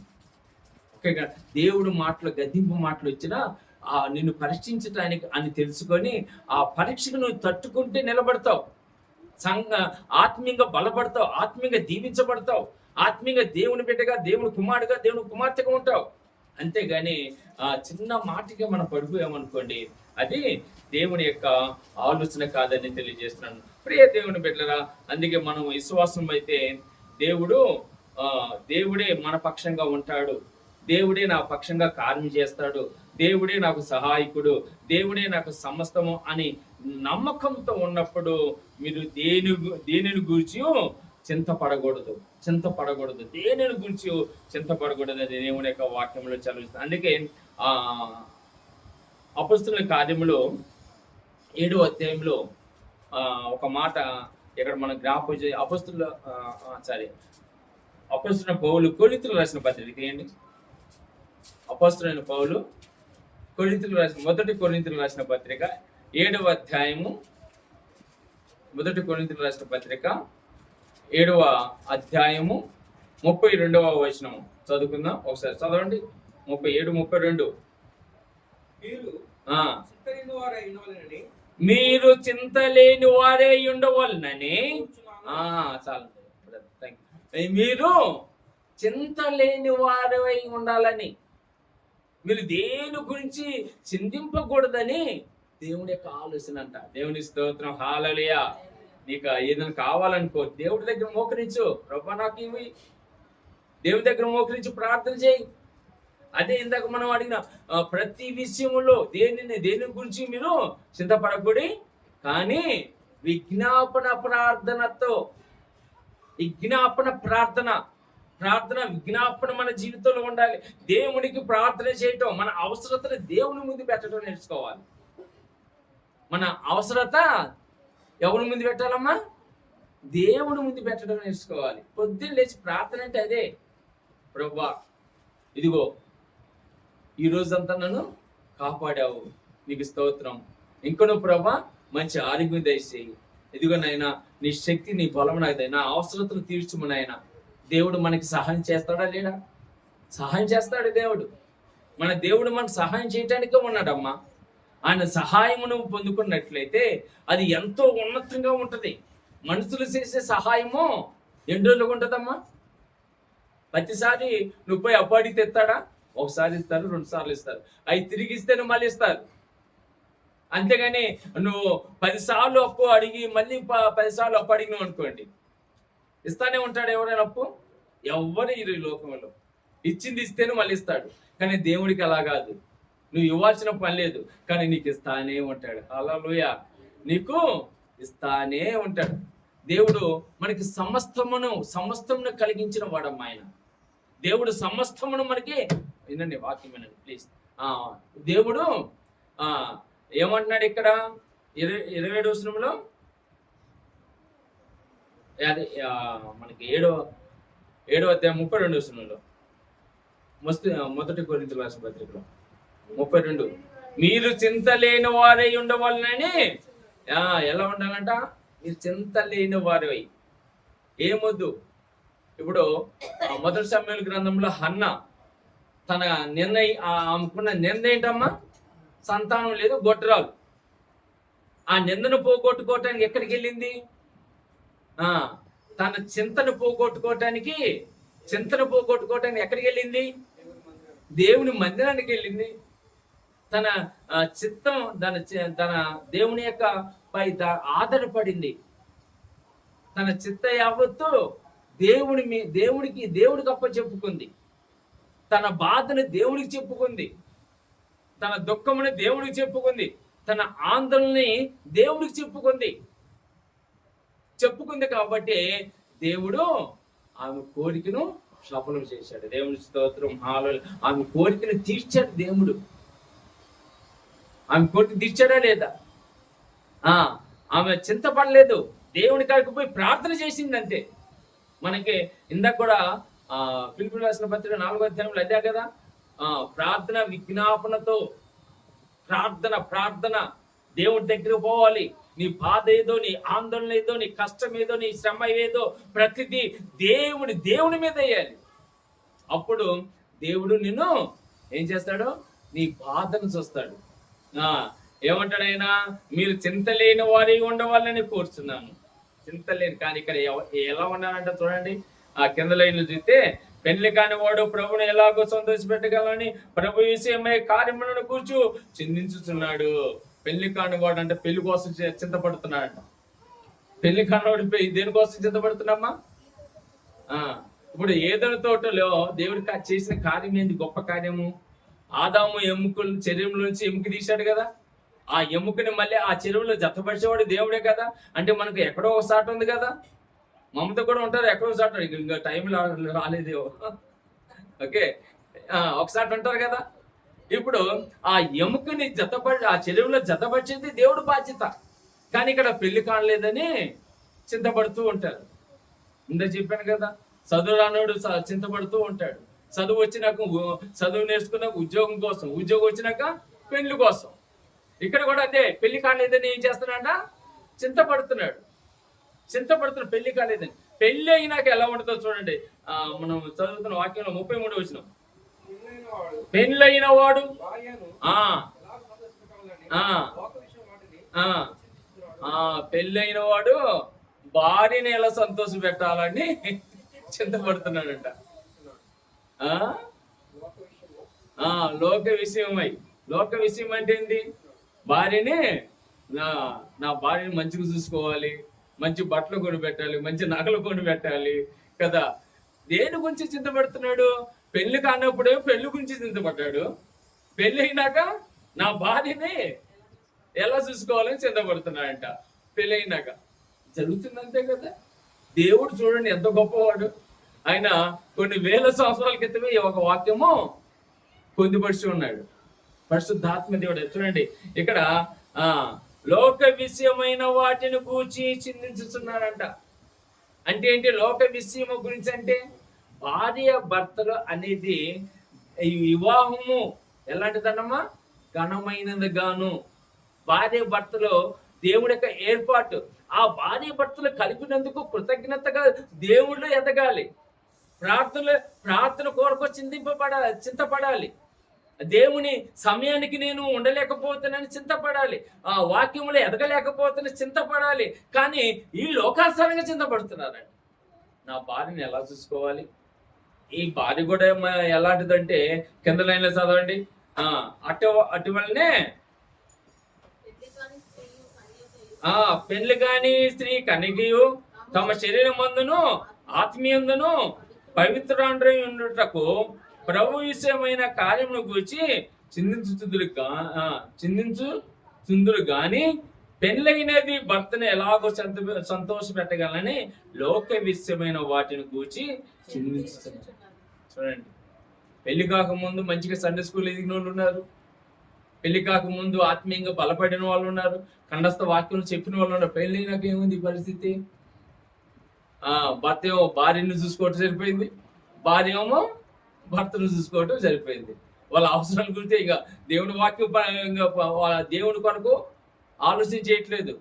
ఓకేగా, దేవుడు మాటలు గద్దింపు మాటలు వచ్చినా నిన్ను పరీక్షించడానికి అని తెలుసుకొని ఆ పరీక్షకు నువ్వు తట్టుకుంటే నిలబడతావు, ఆత్మీయంగా బలపడతావు, ఆత్మీయంగా దీవించబడతావు, ఆత్మీయంగా దేవుని బిడ్డగా, దేవుని కుమారుడుగా, దేవుని కుమార్తెగా ఉంటావు. అంతేగాని చిన్న మాటగా మనం పడిపోయామనుకోండి, అది దేవుని యొక్క ఆలోచన కాదని తెలియజేస్తున్నాను. ప్రియ దేవుని బిడ్డలారా, అందుకే మనం విశ్వాసం అయితే దేవుడే మన పక్షంగా ఉంటాడు, దేవుడే నా పక్షంగా కార్యం చేస్తాడు, దేవుడే నాకు సహాయకుడు, దేవుడే నాకు సమస్తము అని నమ్మకంతో ఉన్నప్పుడు మీరు దేనిని గురించి చింతపడకూడదు, దేనిని గురించి చింతపడకూడదు అని దేవుని యొక్క వాక్యంలో చదివిస్తుంది. అందుకే అపొస్తలుల కార్యములో 7వ అధ్యాయంలో ఒక మాట ఇక్కడ మనం జ్ఞాపకం చేయాలి. అపొస్తలుడైన పౌలు కొరింథీయులకు రాసిన పత్రిక తీయండి. అపొస్తలుడైన పౌలు మొదటి కొరింథీయులకు రాసిన పత్రిక 7వ అధ్యాయము, మొదటి కొరింథీయులకు రాసిన పత్రిక 7వ అధ్యాయము 32వ వచనము చదువుకుందాం. ఒకసారి చదవండి. 37-32. మీరు చింతలేని వారే ఉండవలనని, చాలు, మీరు చింతలేని వారై ఉండాలని, మీరు దేని గురించి చింతింపకూడదని దేవుడి యొక్క ఆలోచన అంట. దేవుని స్తోత్రం, హల్లెలూయా. నీకు ఏదైనా కావాలనుకో, దేవుడి దగ్గర మోకరించు, ప్రభువా నాకు ఇవి, దేవుడి దగ్గర మోకరించి ప్రార్థన చేయి. అదే ఇందాక మనం అడిగిన ప్రతి విషయంలో దేని గురించి మీరు చింతపడకూడి, కానీ విజ్ఞాపన విజ్ఞాపన మన జీవితంలో ఉండాలి. దేవునికి ప్రార్థన చేయటం, మన అవసరతను దేవుని ముందు పెట్టడం నేర్చుకోవాలి. మన అవసరత ఎవరి ముందు పెట్టాలమ్మా? దేవుని ముందు పెట్టడం నేర్చుకోవాలి. పొద్దున్న లేచి ప్రార్థన అంటే అదే, ప్రభువా ఇదిగో ఈ రోజంతా నన్ను కాపాడావు, నీకు స్తోత్రం. ఇంకొను ప్రభువా మంచి ఆరోగ్యం దయచేయి, ఇదిగో నాయనా నీ శక్తి, నీ బలం నాకు నా అవసరతను తీర్చుము నాయనా. దేవుడు మనకి సహాయం చేస్తాడా లేడా? సహాయం చేస్తాడు దేవుడు. దేవుడు మనకు సహాయం చేయటానికే ఉన్నాడమ్మా. ఆయన సహాయమును పొందుకున్నట్లయితే అది ఎంతో ఉన్నతంగా ఉంటది. మనుషులు చేసే సహాయము ఎన్ని రోజులుగా ఉంటుందమ్మా? ప్రతిసారి నువ్వు పోయి అప్పు అడిగితే ఇస్తాడా? ఒకసారి ఇస్తారు, 2 సార్లు ఇస్తారు, అవి తిరిగి ఇస్తే నువ్వు మళ్ళీ ఇస్తారు. అంతేగాని నువ్వు 10 సార్లు అప్పు అడిగి మళ్ళీ 10 సార్లు అప్పు అడిగినావు అనుకోండి, ఇస్తానే ఉంటాడు ఎవరైనా అప్పు? ఎవరు ఈ లోకంలో ఇచ్చింది ఇస్తేనే మళ్ళీ ఇస్తాడు. కానీ దేవుడికి అలా కాదు, నువ్వు ఇవ్వాల్సిన పని లేదు, కానీ నీకు ఇస్తానే ఉంటాడు. హల్లెలూయా. నీకు ఇస్తానే ఉంటాడు. దేవుడు మనకి సమస్తమును కలిగించిన వాడమ్మ. ఆయన దేవుడు సమస్తమును మనకి వినండి, వాక్యం వినండి ప్లీజ్. దేవుడు ఏమంటున్నాడు ఇక్కడ 27వ వచనంలో, అది మనకి 7వ అధ్యాయం 32వ వచనంలో, మొదటి కొరింథీయులకు రాసిన పత్రికలో 32, మీరు చింత లేని వారై ఉండవాలని. ఎలా ఉండాలంట? మీరు చింత లేని వారై. ఏమొద్దు. ఇప్పుడు మొదటి సమూయేలు గ్రంథంలో హన్న తన ఆమెకున్న నింద ఏంటమ్మా? సంతానం లేదు, గొడ్రాలు. ఆ నిందను పోగొట్టుకోవటానికి ఎక్కడికి వెళ్ళింది? తన చింతను పోగొట్టుకోవటానికి ఎక్కడికి వెళ్ళింది? దేవుని మందిరానికి వెళ్ళింది. తన చిత్తం తన దేవుని యొక్క పై ఆధారపడింది. తన చిత్త యావత్తు దేవుడికి చెప్పుకుంది. తన బాధను దేవుడికి చెప్పుకుంది. తన దుఃఖముని దేవుడికి చెప్పుకుంది. తన ఆందోళనని దేవుడికి చెప్పుకుంది కాబట్టి దేవుడు ఆమె కోరికను సఫలం చేశాడు. దేవుని స్తోత్రం, హల్లెలూయా. ఆమె కోరికను తీర్చాడు దేవుడు. ఆమె కోరిక తీర్చాడా లేదా? ఆమె చింతపడలేదు, దేవుని కాడికి పోయి ప్రార్థన చేసింది అంతే. మనకి ఇందాక కూడా ఫిలిప్పీయులకు రాసిన పత్రిక 4వ అధ్యాయంలో అదే కదా, ప్రార్థన విజ్ఞాపనతో ప్రార్థన దేవుడి దగ్గరకు పోవాలి. నీ బాధ ఏదో, నీ ఆందోళన ఏదో, నీ కష్టం ఏదో, నీ శ్రమ ఏదో ప్రతిదీ దేవుని మీద వేయాలి. అప్పుడు దేవుడు నిన్ను ఏం చేస్తాడు? నీ బాధను చూస్తాడు. ఏమంటాడు ఆయన? మీరు చింతలేని వారి ఉండవాలని కోరుచున్నాను. చింతలేని. కానీ ఇక్కడ ఎలా ఉన్నానంట చూడండి, ఆ కింద లైన్లు చూస్తే, పెళ్లి కాని వాడు ప్రభుని ఎలాగో సంతోషపెట్టగలని ప్రభు విషయమై కార్యములను కూర్చు చింతించుతున్నాడు. పెళ్లి కాని వాడు అంటే పెళ్లి కోసం చింతపడుతున్నాడంట. పెళ్లి కానివాడు దేనికోసం చింతపడుతున్నామ్మా? ఇప్పుడు ఏదైనా తోటలో దేవుడు చేసిన కార్యం ఏంది? గొప్ప కార్యము. ఆదాము ఎముకలు శరీరంలో నుంచి ఎముక తీశాడు కదా, ఆ ఎముకని మళ్ళీ ఆ చెరువులో జతపరిచేవాడు దేవుడే కదా. అంటే మనకు ఎక్కడో ఒక సాట ఉంది కదా, మమత కూడా ఉంటారు ఎక్కడో సాట. ఇంకా టైం రాలేదేవో, ఓకే, ఒకసారి ఉంటారు కదా. ఇప్పుడు ఆ ఎముకని ఆ చెరువులో జతపరిచేది దేవుడు బాధ్యత. కానీ ఇక్కడ పెళ్లి కానలేదని చింతపడుతూ ఉంటారు. ముందే చెప్పాను కదా, చదువు రానోడు చింతపడుతూ ఉంటాడు. చదువు వచ్చినాక చదువు నేర్చుకున్నాక ఉద్యోగం కోసం, ఉద్యోగం వచ్చినాక పెళ్లి కోసం. ఇక్కడ కూడా అదే, పెళ్లి కాలేదని ఏం చేస్తున్నాడ? చింతపడుతున్నాడు. పెళ్లి కాలేదని. పెళ్లి అయినాక ఎలా ఉంటుందో చూడండి. మనం చదువుతున్న వాక్యంలో 33 వచనం, పెళ్ళైన వాడు పెళ్ళైన వాడు భార్యని ఎలా సంతోష పెట్టాలని చింతపడుతున్నాడంట. లోక విషయం అంటే ఏంటి? భార్యని నా భార్యని మంచిగా చూసుకోవాలి, మంచి బట్టలు కొని పెట్టాలి, మంచి నగలు కొని పెట్టాలి కదా. దేని గురించి చింతపడుతున్నాడు? పెళ్లి కానప్పుడే పెళ్లి గురించి చింతపడ్డాడు. పెళ్లి అయినాక నా భార్యని ఎలా చూసుకోవాలని చింతపడుతున్నాడంట. పెళ్లి అయినాక జరుగుతుందంతే కదా. దేవుడు చూడండి ఎంత గొప్పవాడు. ఆయన కొన్ని వేల సంవత్సరాల క్రితమే ఈ ఒక వాక్యము పొందుపరిచి ఉన్నాడు. పరిశుద్ధాత్మ దేవుడు. చూడండి ఇక్కడ లోక విషయమైన వాటిని గూర్చి చింతించుతున్నాడంట. అంటే ఏంటి లోక విషయము గురించి? అంటే భార్య భర్తలు అనేది ఈ వివాహము ఎలాంటిదన్నమా? ఘనమైనది గాను. భార్య భర్తలు దేవుడి యొక్క ఏర్పాటు. ఆ భార్య భర్తలు కలిపినందుకు కృతజ్ఞతగా దేవుళ్ళు ఎదగాలి. ప్రార్థన కొరకు చింతపడాలి. దేవుని సమయానికి నేను ఉండలేకపోతానని చింతపడాలి. ఆ వాక్యములు ఎదగలేకపోతానని చింతపడాలి. కానీ ఈ లోకానుసారంగా చింతపడుతున్నారండి. నా భార్యని ఎలా చూసుకోవాలి? ఈ భార్య కూడా ఎలాంటిదంటే కింద లైన్లో చదవండి. అటువలనే పెళ్లి కాని స్త్రీ కనిగియు తమ శరీరమందును ఆత్మీయందును పవిత్రులై ఉండుటకు ప్రభు విషయమైన కార్యమును గురించి చిందించుతుందురు గాని పెళ్ళైనది భర్తను ఎలాగో సంతోష పెట్టగలని లోక విషయమైన వాటిని గూర్చి చిందించుతున్నారు. చూడండి, పెళ్లి కాకముందు మంచిగా సండే స్కూల్ ఎదిగిన వాళ్ళు ఉన్నారు, పెళ్లి కాకముందు ఆత్మీయంగా బలపడిన వాళ్ళు ఉన్నారు, కండస్థ వాక్యం చెప్పిన వాళ్ళు ఉన్నారు. పెళ్లి నాకేముంది పరిస్థితి? భర్త ఏమో భార్యను చూసుకోవటం సరిపోయింది, భార్య ఏమో భర్తను చూసుకోవటం సరిపోయింది. వాళ్ళ అవసరాల గురించి ఇక దేవుని వాక్యం దేవుని కొరకు ఆలోచించేయట్లేదు.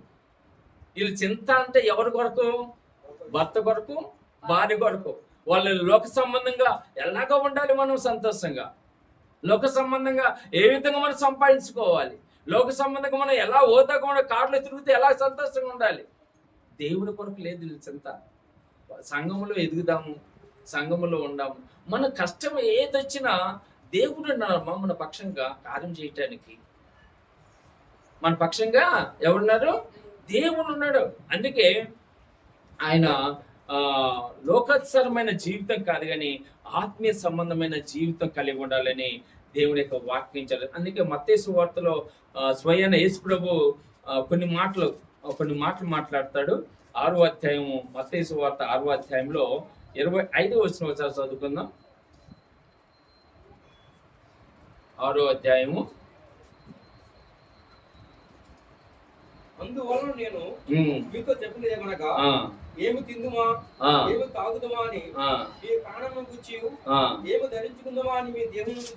వీళ్ళు చింత అంటే ఎవరి కొరకు? భర్త కొరకు, భార్య కొరకు. వాళ్ళ లోక సంబంధంగా ఎలాగో ఉండాలి మనం సంతోషంగా, లోక సంబంధంగా ఏ విధంగా మనం సంపాదించుకోవాలి, లోక సంబంధంగా మనం ఎలా హోదాగా ఉండాలి, కార్లో తిరిగితే ఎలా సంతోషంగా ఉండాలి. దేవుని కొరకు లేదు వీళ్ళ చింత. సంఘములో ఎదుగుదాము, సంఘములో ఉండాము. మన కష్టం ఏదొచ్చినా దేవుడు ఉన్నారమ్మా మన పక్షంగా కార్యం చేయటానికి. మన పక్షంగా ఎవరున్నారు? దేవుడు ఉన్నాడు. అందుకే ఆయన లోకోత్సరమైన జీవితం కాదు కానీ ఆత్మీయ సంబంధమైన జీవితం కలిగి ఉండాలని దేవుని యొక్క వాక్యించాలి. అందుకే మత్తయి సువార్తలో స్వయాన యేసు ప్రభు కొన్ని మాటలు మాట్లాడతాడు. 6వ అధ్యాయము, మత్తయి సువార్త 6వ అధ్యాయంలో 25వ వచనం ఒకసారి చదువుకుందాం. 6వ అధ్యాయము. అందువలన నేను మీతో చెప్పినది ఏమనగా, ఏమి తిందుమా, ఏమి తాగుదుమా అని మీ ప్రాణమును గురించి, ఏమి ధరించుకుందామా అని మీ దేవుని గురించి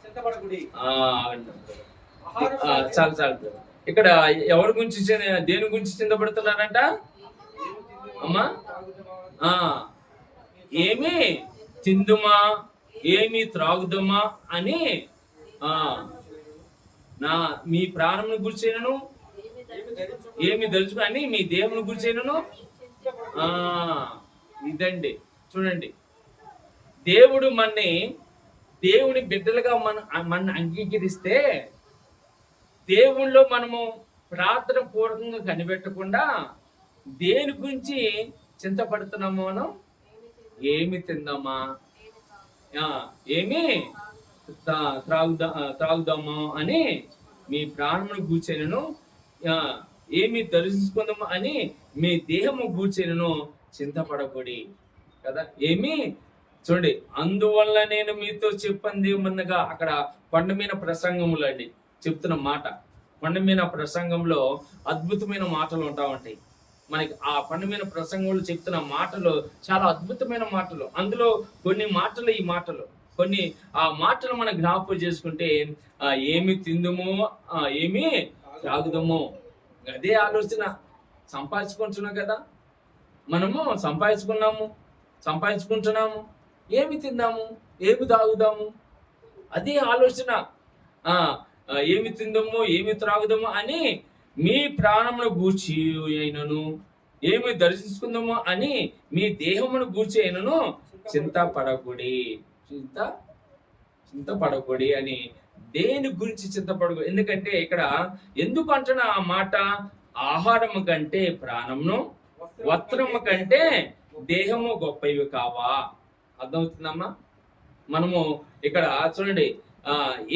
చింతపడకుడి. చాలు. ఇక్కడ ఎవరి గురించి, దేని గురించి చింతపడుతున్నారంట అమ్మా? ఏమి తిందుమా, ఏమి త్రాగుదమా అని మీ ప్రాణమును గురించినను, ఏమి ధరించుకో అని మీ దేవుని గురించినను. ఇదండి చూడండి, దేవుడు దేవుని బిడ్డలుగా మన అంగీకరిస్తే దేవుళ్ళో మనము ప్రార్థన పూర్వకంగా కనిపెట్టకుండా దేని గురించి చింతపడుతున్నాము? మనం ఏమి తిందామా, ఏమి త్రాగుదామా అని మీ ప్రాణమును గూర్చెనను, ఏమి దర్శించుకుందాము అని మీ దేహము గూర్చెనను చింతపడకూడి కదా. ఏమి చూడండి, అందువల్ల నేను మీతో చెప్పంది ఏమనగా, అక్కడ కొండమీద ప్రసంగములు అండి చెప్తున్న మాట. కొండమీద ప్రసంగంలో అద్భుతమైన మాటలు ఉంటాయి మనకి. ఆ కొండమీద ప్రసంగంలో చెప్తున్న మాటలు చాలా అద్భుతమైన మాటలు. అందులో కొన్ని మాటలు, ఈ మాటలు కొన్ని ఆ మాటలు మనం జ్ఞాపకం చేసుకుంటే, ఏమి తిందుమో, ఏమి తాగుదామో, అదే ఆలోచన. సంపాదించుకుంటున్నాం కదా మనము, సంపాదించుకుంటున్నాము, ఏమి తిందాము, ఏమి తాగుదాము, అదే ఆలోచన. ఏమి తిందాము, ఏమి త్రాగుదాము అని మీ ప్రాణమును గూర్చి అయినను, ఏమి దర్శించుకుందాము అని మీ దేహమును గూర్చి అయినను చింతపడకూడి అని. దేని గురించి చింతపడకూడదు? ఎందుకంటే ఇక్కడ ఎందుకు అంటున్నా ఆ మాట? ఆహారము కంటే ప్రాణమును, వస్త్రము కంటే దేహము గొప్పవి కావా? అర్థమవుతుందమ్మా? మనము ఇక్కడ చూడండి,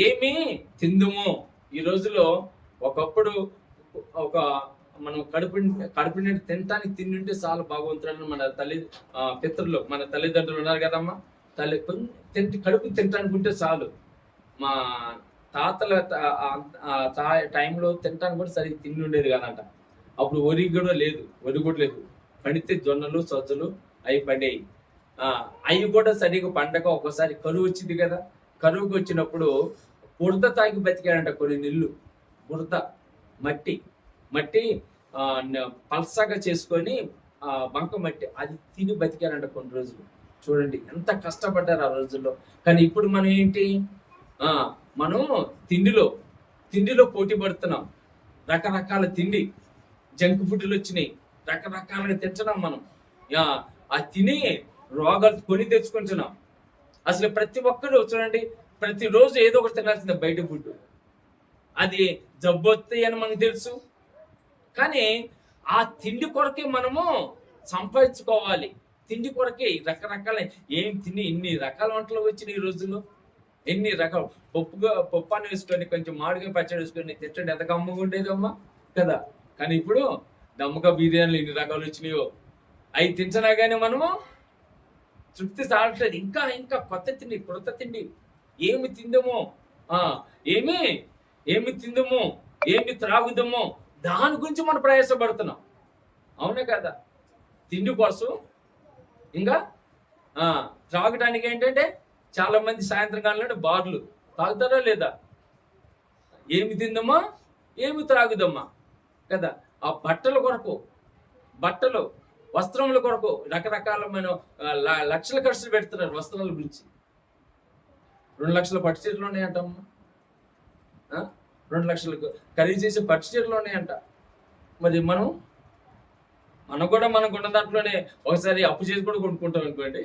ఏమి తిందుము. ఈ రోజులో ఒకప్పుడు మనం కడుపు నిండి తినటానికి తిండి చాలా భగవంతుడు మన పితరులు, మన తల్లిదండ్రులు ఉన్నారు కదమ్మా. కడుపు తినటానికి ఉంటే చాలు. మా తాతల టైంలో తినటానికి కూడా సరిగ్గా తిండి ఉండేది కాదంట. అప్పుడు వరి కూడా లేదు. పండితే జొన్నలు, సజ్జలు అవి పండేవి. అవి కూడా సరిగ్గా పండగ ఒక్కోసారి కరువు వచ్చింది కదా. కరువుకి వచ్చినప్పుడు బురద తాగి బతికాడంట కొన్ని నీళ్ళు. బురద, మట్టి పల్సగా చేసుకొని బంక మట్టి అది తిని బతికారంట కొన్ని రోజులు. చూడండి ఎంత కష్టపడ్డారు ఆ రోజుల్లో. కానీ ఇప్పుడు మనం ఏంటి, మనం తిండిలో పోటీ పడుతున్నాం. రకరకాల తిండి, జంక్ ఫుడ్లు వచ్చినాయి, రకరకాలుగా తింటున్నాం మనం. ఆ తిని రోగాలు కొని తెచ్చుకుంటున్నాం. అసలు ప్రతి ఒక్కరు చూడండి, ప్రతిరోజు ఏదో ఒకటి తినాల్సిందే బయట ఫుడ్. అది జబ్బు వస్తాయి అని మనకు తెలుసు, కానీ ఆ తిండి కొరకే మనము సంపాదించుకోవాలి. తిండి కొరకే రకరకాల ఇన్ని రకాల వంటలు వచ్చినాయి ఈ రోజుల్లో. ఎన్ని రకాలు పప్పాన్ని వేసుకొని కొంచెం మామిడికాయ పచ్చడి వేసుకొని తిట్టండి, ఎంత గమ్మగా ఉండేదమ్మా కదా. కానీ ఇప్పుడు దమ్మగా బిర్యానీలు ఎన్ని రకాలు వచ్చినాయో. అవి తించినా కానీ మనము తృప్తి సాగట్లేదు, ఇంకా ఇంకా కొత్త తిండి కొత్త తిండి, ఏమి తిందమో, ఏమి ఏమి తిందమో, ఏమి త్రాగుదమో, దాని గురించి మనం ప్రయాసపడుతున్నాం. అవునా కదా? తిండి కోసం, ఇంకా త్రాగడానికి ఏంటంటే చాలా మంది సాయంత్రం కాలంలో బార్లు తాగుతారా లేదా? ఏమి తిందమా, ఏమి త్రాగుదమ్మా కదా. ఆ బట్టల కొరకు, బట్టలు వస్త్రముల కొరకు రకరకాలమైన లక్షల ఖర్చులు పెడుతున్నారు వస్త్రాల గురించి. 2 లక్షల పట్టు చీరలు ఉన్నాయంటమ్మా, 2 లక్షలకు ఖరీదు చేసే పట్టు చీరలు ఉన్నాయంట. మరి మనం కూడా మనకు ఉన్న దాంట్లోనే ఒకసారి అప్పు చేసి కూడా కొనుక్కుంటాం అనుకోండి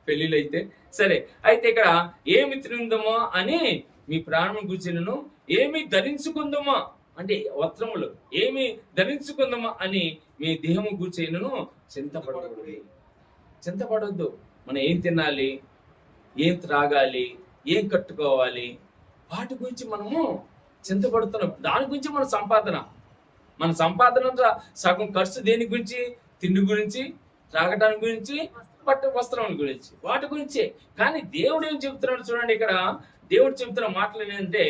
పెళ్ళిళ్ళు అయితే. సరే, అయితే ఇక్కడ ఏమి తిందామో అని మీ ప్రాణం కూర్చును, ఏమి ధరించుకుందామా అంటే వస్త్రములు, ఏమి ధరించుకుందామా అని మీ దేహము కూర్చేను చింతపడొద్దు. మనం ఏం తినాలి, ఏం త్రాగాలి, ఏం కట్టుకోవాలి, వాటి గురించి మనము చింతపడుతున్నాం. దాని గురించి మన సంపాదన సగం ఖర్చు దేని గురించి? తిండి గురించి, త్రాగటానికి గురించి, వస్త్రముల గురించి, వాటి గురించే. కానీ దేవుడు ఏం చెబుతున్నాడు చూడండి, ఇక్కడ దేవుడు చెబుతున్న మాటలు ఏంటంటే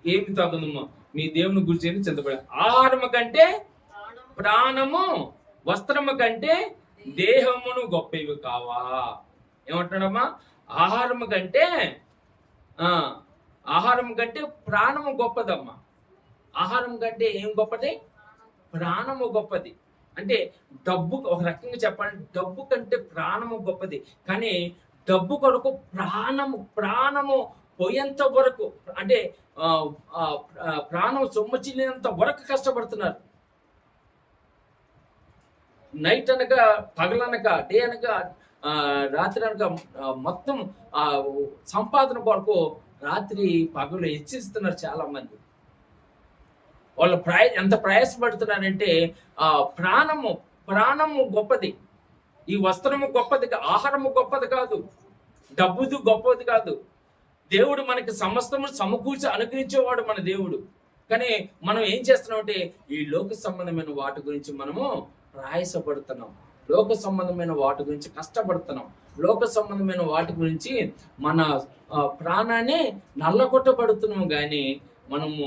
ఏమి తాగుదమ్మా మీ దేవుని గురించి చింతపడ. ఆహారము కంటే ప్రాణము, వస్త్రము కంటే దేహమును గొప్పవి కావా. ఏమంటున్నాడమ్మా? ఆహారము కంటే ప్రాణము గొప్పదమ్మా. ఆహారం కంటే ఏం గొప్పది? ప్రాణము గొప్పది. అంటే డబ్బు, ఒక రకంగా చెప్పాలంటే డబ్బు కంటే ప్రాణము గొప్పది. కానీ డబ్బు కొరకు ప్రాణము పోయేంత వరకు, అంటే ప్రాణం సొమ్మచిల్లేంత వరకు కష్టపడుతున్నారు. నైట్ అనగా, పగలనగా, డే అనగా, రాత్రి అనగా మొత్తం సంపాదన కొరకు రాత్రి పగలు హెచ్చిస్తున్నారు చాలా మంది. వాళ్ళు ఎంత ప్రయాసపడుతున్నారంటే ప్రాణము గొప్పది, ఈ వస్త్రము గొప్పది, ఆహారము గొప్పది కాదు, డబ్బుది గొప్పది కాదు. దేవుడు మనకి సమస్తము సమకూర్చి అనుగ్రహించేవాడు మన దేవుడు. కానీ మనం ఏం చేస్తున్నామంటే ఈ లోక సంబంధమైన వాటి గురించి మనము ప్రయాసపడుతున్నాం, లోక సంబంధమైన వాటి గురించి కష్టపడుతున్నాం, లోక సంబంధమైన వాటి గురించి మన ప్రాణాన్ని నల్లగొట్టబడుతున్నాము. కానీ మనము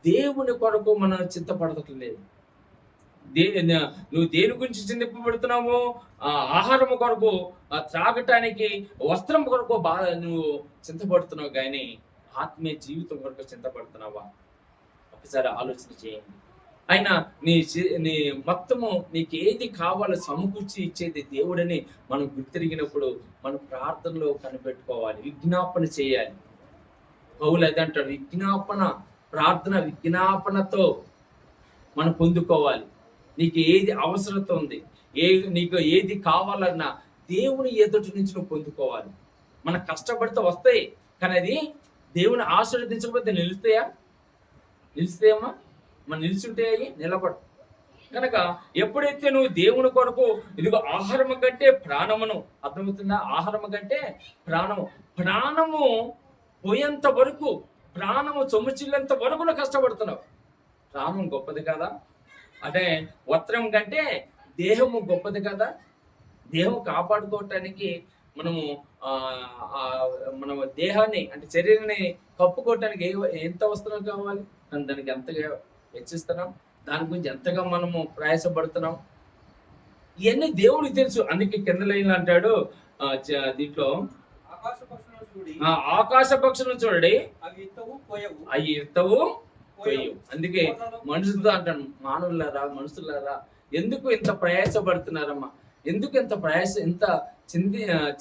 దేవుని కొరకు మనం చింతపడట్లేదు. నువ్వు దేని గురించి చింతింపబడుతున్నావు? ఆహారం కొరకు, త్రాగటానికి, వస్త్రం కొరకు బాగా నువ్వు చింతపడుతున్నావు. కానీ ఆత్మీయ జీవితం కొరకు చింతపడుతున్నావా? ఒకసారి ఆలోచన చేయండి. అయినా నీ మొత్తము నీకు ఏది కావాలో సమకూర్చి ఇచ్చేది దేవుడని మనం గుర్తిరిగినప్పుడు మనం ప్రార్థనలో కనిపెట్టుకోవాలి, విజ్ఞాపన చేయాలి. పౌలు అదే అంటాడు, విజ్ఞాపనతో మనం పొందుకోవాలి. నీకు ఏది అవసరత ఉంది, నీకు ఏది కావాలన్నా దేవుని ఎదుటి నుంచి నువ్వు పొందుకోవాలి. మనం కష్టపడితే వస్తాయి, కానీ అది దేవుని ఆశీర్వదించకపోతే నిలుస్తాయమ్మా? మనం నిలిచుంటే అవి నిలబడు. కనుక ఎప్పుడైతే నువ్వు దేవుని కొరకు ఇదిగో ఆహారము కంటే ప్రాణమును, అర్థమవుతుందా? ఆహారము కంటే ప్రాణము పోయేంత వరకు, ప్రాణము సొమ్ముచిల్లేంత వరకు నువ్వు కష్టపడుతున్నావు. ప్రాణం గొప్పది కదా? అంటే వస్త్రం కంటే దేహము గొప్పది కదా? దేహం కాపాడుకోవటానికి మన దేహాన్ని, అంటే శరీరాన్ని కప్పుకోవటానికి ఎంత వస్త్రం కావాలి? దానికి ఎంతగా వెచ్చిస్తున్నాం, దాని గురించి ఎంతగా మనము ప్రయాసపడుతున్నాం, ఇవన్నీ దేవుడికి తెలుసు. అందుకే కింద లైన్లు అంటాడు దీంట్లో, ఆకాశ పక్షులను చూడండి, అవి ఇత్తవు పోయవు. అందుకే మనుషులతో అంటాను, మనుషులారా ఎందుకు ఇంత ప్రయాసపడుతున్నారమ్మా? ఎందుకు ఇంత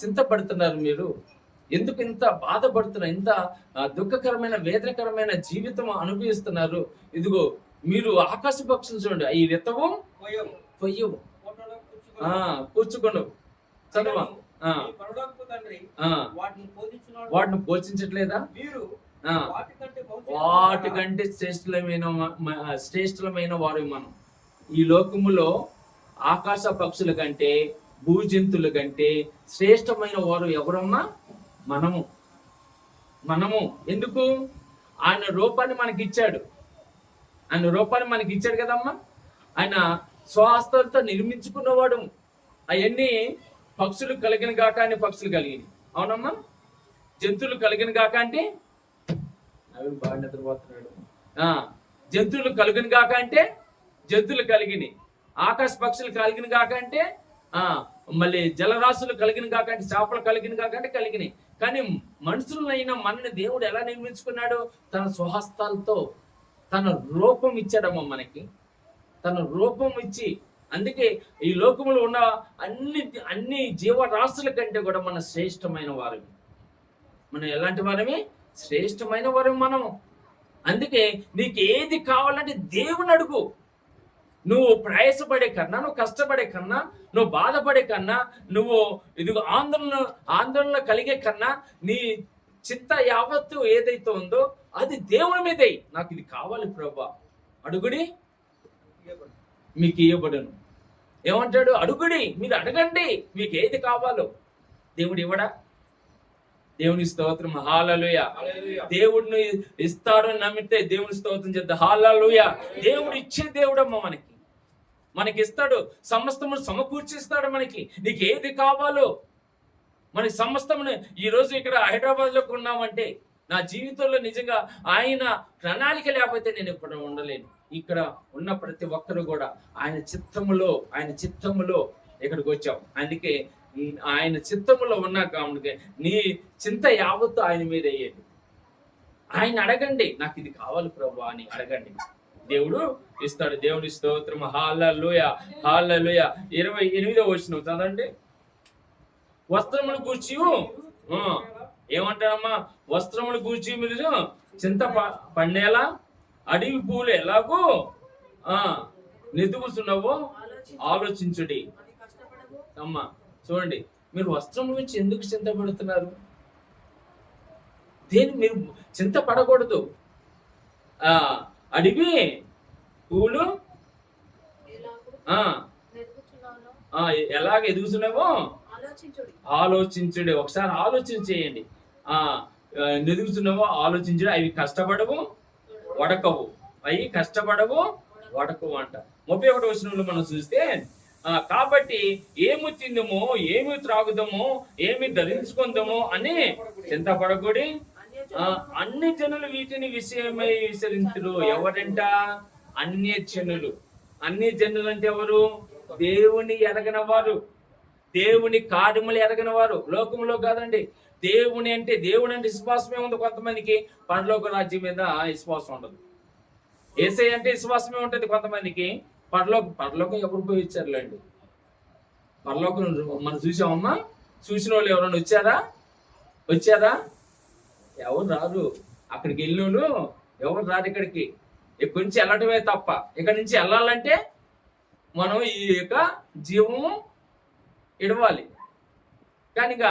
చింతపడుతున్నారు మీరు? ఎందుకు ఇంత బాధపడుతున్నారు? ఇంత దుఃఖకరమైన, వేదనకరమైన జీవితం అనుభవిస్తున్నారు? ఇదిగో మీరు ఆకాశ పక్షులు చూడండి, అవి విత్తవు పొయ్యవు, కూర్చుకోండు, చదవా, వాటిని పోషించట్లేదా? వాటికంటే శ్రేష్టమైన వారు మనం. ఈ లోకములో ఆకాశ పక్షుల కంటే, భూజంతువుల కంటే శ్రేష్టమైన వారు ఎవరమ్మా? మనము. ఎందుకు? ఆయన రూపాన్ని మనకి ఇచ్చాడు కదమ్మా. ఆయన స్వహస్తాలతో నిర్మించుకున్నవాడు అవన్నీ పక్షులు కలిగిన గాక అని పక్షులు కలిగినాయి. అవునమ్మా? జంతువులు కలిగిన గాక అంటే బాగా నిద్రపోతున్నాడు. జంతువులు కలిగిన గాక అంటే జంతువులు కలిగినాయి. ఆకాశ పక్షులు కలిగిన గాక అంటే మళ్ళీ జలరాశులు కలిగిన కాక అంటే చేపలు కలిగిన కాక అంటే కలిగినాయి. కానీ మనుషులైనా మనని దేవుడు ఎలా నిర్మించుకున్నాడు? తన స్వహస్తాలతో తన రూపం ఇచ్చాడమ్మా మనకి. తన రూపం ఇచ్చి, అందుకే ఈ లోకములో ఉన్న అన్ని జీవరాశుల కంటే కూడా మన శ్రేష్టమైన వారు. మనం ఎలాంటి వారమే? శ్రేష్టమైన వారు మనం. అందుకే నీకు ఏది కావాలంటే దేవుని అడుగు. నువ్వు ప్రయాసపడే కన్నా, నువ్వు కష్టపడే కన్నా, నువ్వు బాధపడే కన్నా, నువ్వు ఇదిగో ఆందోళన కలిగే కన్నా, నీ చింత యావత్తు ఏదైతే ఉందో అది దేవుని మీదే. నాకు ఇది కావాలి ప్రభువా, అడుగుడి మీకు ఇవ్వబడును. ఏమంటాడు? అడుగుడి, మీరు అడగండి, మీకు ఏది కావాలో దేవుడు ఇవ్వడా? దేవుని స్తోత్రం. హల్లెలూయా. దేవుడిని ఇస్తాడు నమ్మితే దేవుని స్తోత్రం చేద్దాం. హల్లెలూయా. దేవుడు ఇచ్చే దేవుడమ్మ మనకి ఇస్తాడు. సమస్తమును సమకూర్చిస్తాడు మనకి. నీకు ఏది కావాలో మనకి సమస్తమును. ఈ రోజు ఇక్కడ హైదరాబాద్ లో ఉన్నామంటే నా జీవితంలో నిజంగా ఆయన ప్రణాళిక లేకపోతే నేను ఇక్కడ ఉండలేను. ఇక్కడ ఉన్న ప్రతి ఒక్కరు కూడా ఆయన చిత్తములో ఇక్కడికి వచ్చాం. అందుకే ఆయన చిత్తములో ఉన్నా కాబట్టి నీ చింత యావత్తు ఆయన మీద అయ్యేది. ఆయన అడగండి, నాకు ఇది కావాలి ప్రభువా అని అడగండి, దేవుడు ఇస్తాడు. దేవుని స్తోత్రం. హల్లెలూయా. హల్లెలూయా. 28వ వచనం చదవండి. వస్త్రములు గూర్చి ఏమంటారమ్మా? వస్త్రములు గూర్చి మీరు చింత పండేలా అడవి పూలు ఎలాగో నెదుగుతున్నావో ఆలోచించుడి. అమ్మా చూడండి, మీరు వస్త్రం గురించి ఎందుకు చింతపడుతున్నారు? మీరు చింతపడకూడదు. అడివి పూలు ఎలాగ ఎదుగుతున్నావో ఆలోచించుడి. ఒకసారి ఆలోచన చేయండి. ఎదుగుతున్నావో ఆలోచించుడి. అవి కష్టపడవు వడకవు. అవి కష్టపడవు వడకవు అంట. 31వ వచనంలో మనం చూస్తే, కాబట్టి ఏమి తిందమో, ఏమి త్రాగుదామో, ఏమి ధరించుకుందామో అని చింతపడకూడి అన్ని జనులు వీటిని విషయమై విసరింతురు. ఎవరంట? అన్యజనులు. అన్యజనులు అంటే ఎవరు? దేవుని ఎరగని వారు, దేవుని కార్యములు ఎరగని వారు. లోకంలో కాదండి. దేవుని అంటే విశ్వాసమే ఉంది కొంతమందికి, పరలోక రాజ్యం మీద విశ్వాసం ఉండదు. యేసయ్య అంటే విశ్వాసమే ఉంటుంది కొంతమందికి, పరలోకం ఎవరు పోయి ఇచ్చారులేండి. పరలోకం మనం చూసామమ్మా? చూసిన వాళ్ళు ఎవరైనా వచ్చారా? ఎవరు రారు. అక్కడికి వెళ్ళినోళ్ళు ఎవరు రారు. ఇక్కడి నుంచి వెళ్ళటమే తప్ప. ఇక్కడి నుంచి వెళ్ళాలంటే మనం ఈ యొక్క జీవము ఇడవాలి. కనుక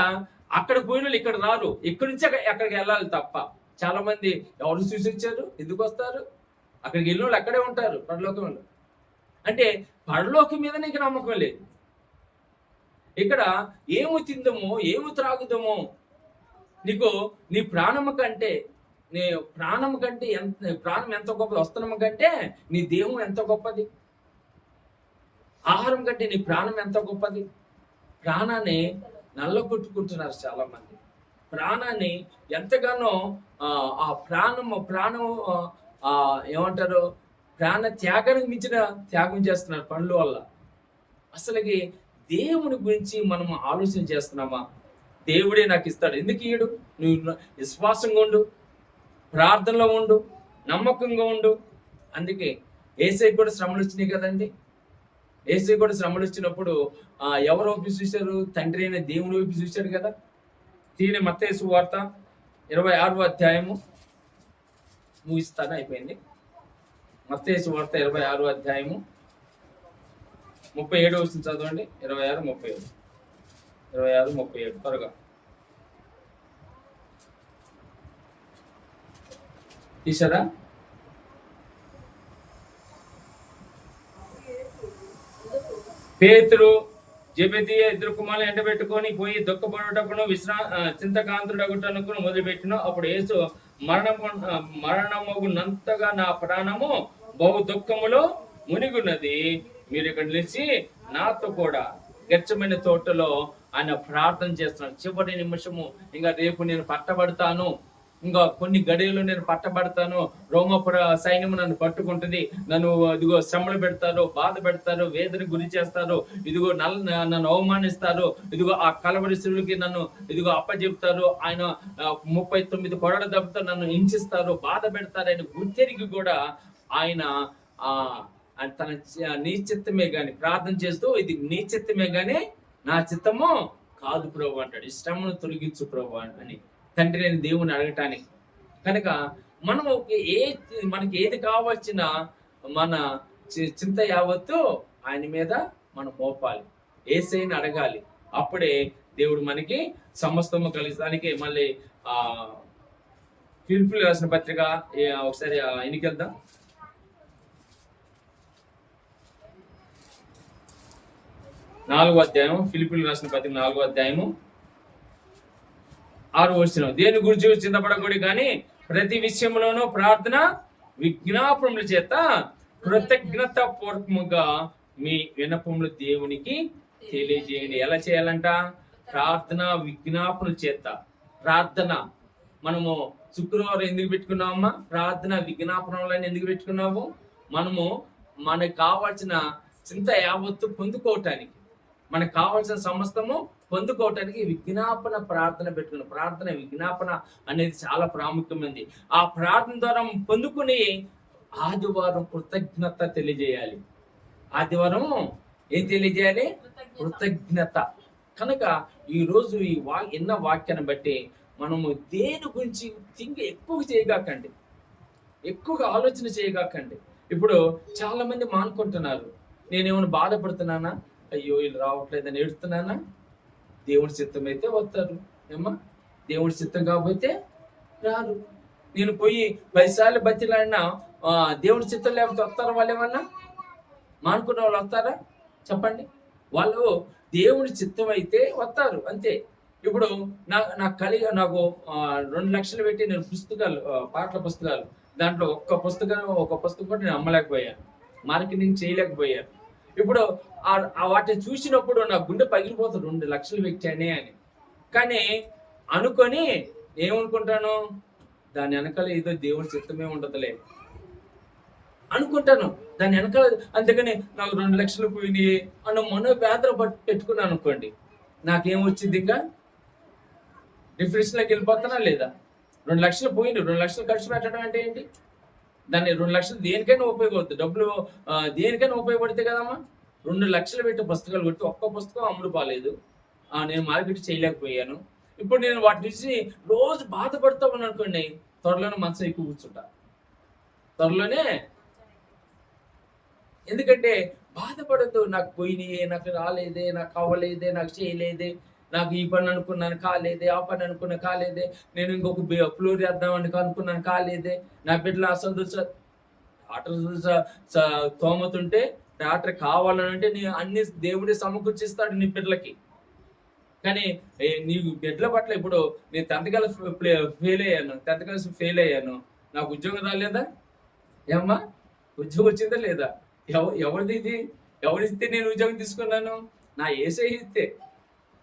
అక్కడ పోయిన వాళ్ళు ఇక్కడ రారు. ఇక్కడి నుంచి ఎక్కడికి వెళ్ళాలి తప్ప. చాలా మంది ఎవరు చూసి వచ్చారు, ఎందుకు వస్తారు? అక్కడికి వెళ్ళిన వాళ్ళు అక్కడే ఉంటారు పరలోకంలో. అంటే పరలోకం మీద నీకు నమ్మకం లేదు. ఇక్కడ ఏమి తిందమో, ఏమి త్రాగుదామో, నీకు నీ ప్రాణము కంటే ప్రాణం ఎంత గొప్పది, వస్త్రం కంటే నీ దేహం ఎంత గొప్పది, ఆహారం కంటే నీ ప్రాణం ఎంత గొప్పది. ప్రాణాన్ని నల్లగొట్టుకుంటున్నారు చాలా మంది. ప్రాణాన్ని ఎంతగానో ఆ ప్రాణము ఏమంటారు, ప్రాణ త్యాగానికి మించిన త్యాగం చేస్తున్నారు పనుల వల్ల. అసలుకి దేవుని గురించి మనం ఆలోచన చేస్తున్నామా? దేవుడే నాకు ఇస్తాడు, ఎందుకు ఇయ్యడు? నువ్వు విశ్వాసంగా ఉండు, ప్రార్థనలో ఉండు, నమ్మకంగా ఉండు. అందుకే యేసయ్యకు కూడా శ్రమలు వచ్చినాయి కదండి. యేసయ్య కూడా శ్రమలు వచ్చినప్పుడు ఎవరు వైపు చూశారు? తండ్రి అయిన దేవుని వైపు చూశాడు కదా. తీని మత్తయి సువార్త 26వ అధ్యాయము ముగిస్తాను, అయిపోయింది. మత్తయి సువార్త 26వ అధ్యాయము 37వ వచనం చదవండి. 26:37 త్వరగా తీసారా? పేతురు జెబెదయి ఇద్దరు కుమారులను ఎండబెట్టుకొని పోయి దుఃఖపడుటకును చింతకాంతుడగుటకు మొదలుపెట్టిన. అప్పుడు యేసు మరణమగునంతగా నా ప్రాణము బహు దుఃఖములో మునిగున్నది, మీరు ఇక్కడ నిలిచి నాతో కూడా గెచ్చమైన తోటలో ఆయన ప్రార్థన చేస్తున్నాడు. చివరి నిమిషము, ఇంకా రేపు నేను పట్టబడతాను, ఇంకా కొన్ని గడియలు నేను పట్టబడతాను, రోమపుర సైన్యము నన్ను పట్టుకుంటుంది, నన్ను ఇదిగో శ్రమలు పెడతారు, బాధ పెడతారు, వేదన గురి చేస్తారు, ఇదిగో నన్ను అవమానిస్తారు, ఇదిగో ఆ కలవరి శివుడికి నన్ను ఇదిగో అప్పచెప్తారు, ఆయన 39 కొరడ దెబ్బతో నన్ను హింసిస్తారు, బాధ పెడతారు అని గుర్తెరిగి కూడా ఆయన తన నీ చిత్తమే గాని ప్రార్థన చేస్తూ, ఇది నీ చిత్తమే గాని నా చిత్తము కాదు ప్రభు అంటాడు. ఇష్టమును తొలగించు ప్రభు అని తండ్రి అని దేవుని అడగటానికి. కనుక మనము మనకి ఏది కావచ్చిన మన చింత యావత్తు ఆయన మీద మనం మోపాలి, యేసయ్యని అడగాలి. అప్పుడే దేవుడు మనకి సమస్తము కలిగడానికి. మళ్ళీ ఫిలిప్పీయులకు రాసిన పత్రిక ఒకసారి ఎన్నికెళ్దాం. 4వ అధ్యాయం, ఫిలిప్పీయులకు రాసిన పత్రిక 4వ అధ్యాయము 6వ వచనం. దేని గురించి చింతపడకూడదు కానీ ప్రతి విషయంలోనూ ప్రార్థన విజ్ఞాపనముల చేత కృతజ్ఞత పూర్వకముగా మీ విన్నపములు దేవునికి తెలియజేయండి. ఎలా చేయాలంట? ప్రార్థన విజ్ఞాపనల చేత. ప్రార్థన మనము శుక్రవారం ఎందుకు పెట్టుకున్నామమ్మా? ప్రార్థన విజ్ఞాపనలను ఎందుకు పెట్టుకున్నాము? మనకు కావాల్సిన చింత యావత్తు పొందుకోవటానికి, మనకు కావాల్సిన సమస్తము పొందుకోవటానికి విజ్ఞాపన ప్రార్థన పెట్టుకున్నాం. ప్రార్థన విజ్ఞాపన అనేది చాలా ప్రాముఖ్యమైనది. ఆ ప్రార్థన ద్వారా పొందుకుని ఆదివారం కృతజ్ఞత తెలియజేయాలి. ఆదివారం ఏం తెలియజేయాలి? కృతజ్ఞత. కనుక ఈరోజు ఎన్న వాక్యాన్ని బట్టి మనము దేని గురించి ఎక్కువ చేయగాకండి, ఎక్కువగా ఆలోచన చేయగాకండి. ఇప్పుడు చాలా మంది మానుకుంటున్నారు. నేనేమైనా బాధపడుతున్నానా? అయ్యో వీళ్ళు రావట్లేదని ఏడుస్తున్నానా? దేవుడి చిత్తం అయితే వస్తారు ఏమ్మా, దేవుడి చిత్తం కాకపోతే రారు. నేను పోయి 10 సార్లు బతిలాడినా దేవుడి చిత్తం లేకపోతే వస్తారా? వాళ్ళు ఏమన్నా మానుకున్న వాళ్ళు వస్తారా? చెప్పండి. వాళ్ళు దేవుడి చిత్తం అయితే వస్తారు, అంతే. ఇప్పుడు నాకు నాకు 2 లక్షలు పెట్టి నేను పుస్తకాలు, పాటల పుస్తకాలు, దాంట్లో ఒక పుస్తకం కూడా నేను అమ్మలేకపోయాను, మార్కెటింగ్ చేయలేకపోయాను. ఇప్పుడు వాటిని చూసినప్పుడు నా గుండె పగిలిపోతుంది, 2 లక్షలు పెట్టానే అని. కానీ అనుకొని ఏమనుకుంటాను? దాని వెనకాల ఏదో దేవుడి చిత్తమే ఉండదులే అనుకుంటాను. దాని వెనకాల అంతేగాని నాకు 2 లక్షలు పోయినాయి అన్న మనోవేదన పెట్టుకున్నాను అనుకోండి, నాకేమొచ్చింది? ఇంకా డిప్రెషన్లోకి వెళ్ళిపోతానా లేదా? 2 లక్షలు పోయింది, 2 లక్షలు ఖర్చు పెట్టడం అంటే ఏంటి? దాన్ని 2 లక్షలు దేనికైనా ఉపయోగపడుతుంది. డబ్బులు దేనికైనా ఉపయోగపడితే కదమ్మా. 2 లక్షలు పెట్టి పుస్తకాలు కొట్టి ఒక్క పుస్తకం అమ్ముడు పాలేదు, నేను మార్కెట్ చేయలేకపోయాను. ఇప్పుడు నేను వాటి నుంచి రోజు బాధపడుతూ ఉన్నాను అనుకోండి, త్వరలోనే మనసు ఎక్కువ కూర్చుంటా, త్వరలోనే. ఎందుకంటే బాధపడద్దు, నాకు పోయినాయే, నాకు రాలేదే, నాకు అవ్వలేదే, నాకు చేయలేదే, నాకు ఈ పని అనుకున్నాను కాలేదే, ఆ పని అనుకున్నా కాలేదే, నేను ఇంకొక ఫ్లోర్ వేద్దామని అనుకున్నాను కాలేదే, నా బిడ్డలు అసలు తోమతుంటే డాక్టర్ కావాలనంటే నీ అన్ని దేవుడే సమకూర్చిస్తాడు నీ బిడ్డలకి. కానీ నీ బిడ్డల పట్ల ఇప్పుడు నేను 10th క్లాస్ ఫెయిల్ అయ్యాను, నాకు ఉద్యోగం రాలేదా? ఏమ్మా ఉద్యోగం వచ్చిందా లేదా? ఎవరిది ఇది? ఎవరిస్తే నేను ఉద్యోగం తీసుకున్నాను? నా యేసయ్య ఇస్తే,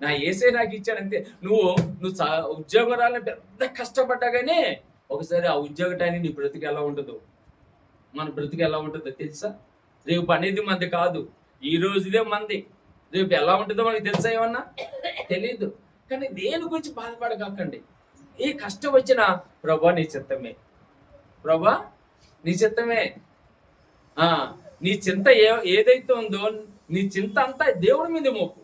నా యేసయ్య నాకు ఇచ్చాడు, అంతే. నువ్వు ఉద్యోగం రాలని పెద్ద కష్టపడ్డా కానీ ఒకసారి ఆ ఉద్యోగ టైం నీ బ్రతికి ఎలా ఉంటుందో, మన బ్రతికి ఎలా ఉంటుందో తెలుసా? రేపు అనేది మంది కాదు, ఈ రోజుదే మంది. రేపు ఎలా ఉంటుందో మనకి తెలుసా? ఏమన్నా తెలీదు. కానీ దేని గురించి బాధపడకండి. ఏ కష్టం వచ్చినా ప్రభా నీ చిత్తమే, ప్రభా నీ చిత్తమే. నీ చింత ఏదైతే ఉందో నీ చింత అంతా దేవుడి మీద మోపు.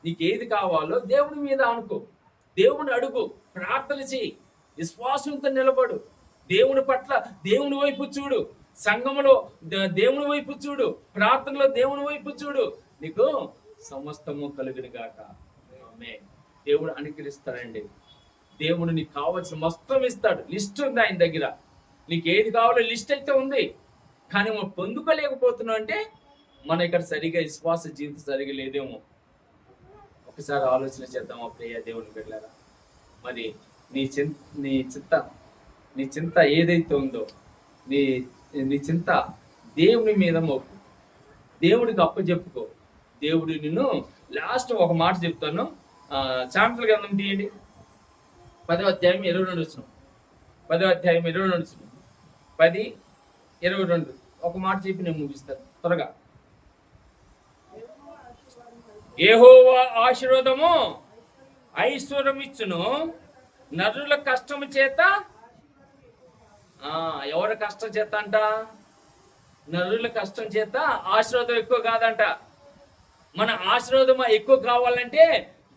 నీకు ఏది కావాలో దేవుడి మీద అనుకో, దేవుని అడుగు, ప్రార్థన చేయి, విశ్వాసంతో నిలబడు, దేవుని పట్ల దేవుని వైపు చూడు, సంఘములో దేవుని వైపు చూడు, ప్రార్థనలో దేవుని వైపు చూడు, నీకు సమస్తము కలుగును గాక. ఆమేన్. దేవుడు అనుగ్రహిస్తాడండి. దేవుడు నీకు కావాల్సిన మొత్తం ఇస్తాడు. లిస్ట్ ఉంది ఆయన దగ్గర. నీకు ఏది కావాలో లిస్ట్ అయితే ఉంది. కానీ మనం పొందుకోలేకపోతున్నాం అంటే మన ఇక్కడ సరిగా విశ్వాస జీవితం సరిగా లేదేమో. ఒకసారి ఆలోచన చేద్దామా ప్రియ దేవుని బిడ్డలారా? మరి నీ చింత ఏదైతే ఉందో నీ చింత దేవుని మీద మోపు, దేవుడికి అప్పచెప్పుకో. దేవుడు నిన్ను లాస్ట్ ఒక మాట చెప్తాను. సామెతల గ్రంథం తీయండి, 10వ అధ్యాయం 22 వచనం. 10వ అధ్యాయం 22 వచనం. 10:22 ఒక మాట చెప్పి నేను ముగిస్తాను త్వరగా. యెహోవా ఆశీర్వాదము ఐశ్వర్యం ఇచ్చును, నరుల కష్టము చేత. ఎవరి కష్టం చేత అంట? నరుల కష్టం చేత ఆశీర్వాదం ఎక్కువ కాదంట. మన ఆశీర్వాదం ఎక్కువ కావాలంటే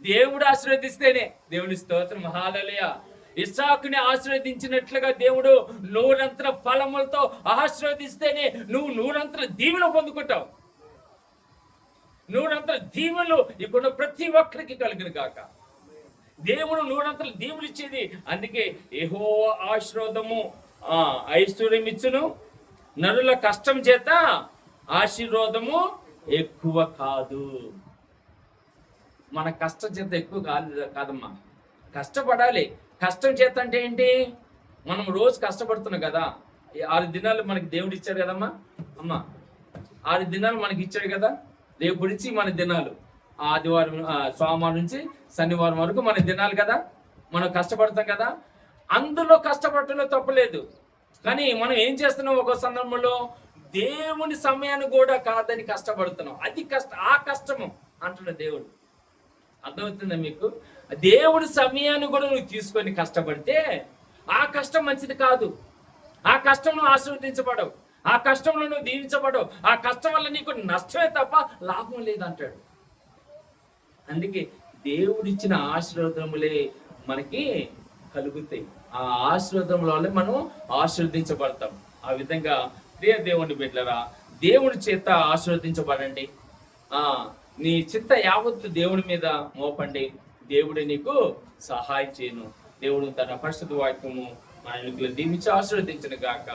దేవుడు ఆశీర్వదిస్తేనే. దేవుని స్తోత్రం, హల్లెలూయా. ఇస్సాకుని ఆశీర్వదించినట్లుగా దేవుడు నూరంతర ఫలములతో ఆశీర్వదిస్తేనే నువ్వు నూరంతర దీవెన పొందుకుంటావు. నూరంతర దీవెనలు ఇక్కడ ప్రతి ఒక్కరికి కలిగిన కాక. దేవుడు నూరంతర దీవులు ఇచ్చేది. అందుకే యెహోవా ఆశీర్వాదము ఐశ్వర్యం ఇచ్చును, నరుల కష్టం చేత ఆశీర్వాదము ఎక్కువ కాదు. మన కష్టం చేత ఎక్కువ కాదమ్మా. కష్టపడాలి. కష్టం చేత అంటే ఏంటి? మనం రోజు కష్టపడుతున్నాం కదా. 6 దినాలు మనకి దేవుడు ఇచ్చాడు కదమ్మా. అమ్మా 6 దినాలు మనకి ఇచ్చాడు కదా. రేపు నుంచి మన దినాలు ఆదివారం, సోమవారం నుంచి శనివారం వరకు మన దినాలు కదా. మనం కష్టపడతాం కదా. అందులో కష్టపడటంలో తప్పలేదు. కానీ మనం ఏం చేస్తున్నాం? ఒక సందర్భంలో దేవుని సమయాన్ని కూడా కాదని కష్టపడుతున్నాం. అది ఆ కష్టము అంటున్న దేవుడు. అర్థమవుతుందా మీకు? దేవుడి సమయాన్ని కూడా నువ్వు తీసుకొని కష్టపడితే ఆ కష్టం మంచిది కాదు. ఆ కష్టంలో ఆశీర్వదించబడవు. ఆ కష్టంలో నువ్వు దీవించబడవు. ఆ కష్టం వల్ల నీకు నష్టమే తప్ప లాభం లేదంటాడు. అందుకే దేవుడిచ్చిన ఆశీర్వాదములే మనకి కలుగుతాయి. ఆ ఆశీర్వాదముల వల్ల మనం ఆశీర్వదించబడతాం. ఆ విధంగా ప్రియ దేవుని బిడ్డలారా, దేవుడి చేత ఆశీర్వదించబడండి. నీ చిత్త యావత్తు దేవుడి మీద మోపండి. దేవుడు నీకు సహాయం చేయను. దేవుడు తన పరిశుద్ధ వాక్యము మనల్ని దీవించి ఆశీర్వదించును గాక.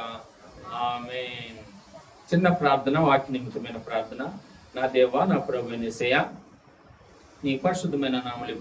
ఆమేన్. చిన్న ప్రార్థన, వాక్య నిమిత్తమైన ప్రార్థన. నా దేవా, నా ప్రభువైన యేసయ్యా, నీ పరిశుద్ధమైన నామములో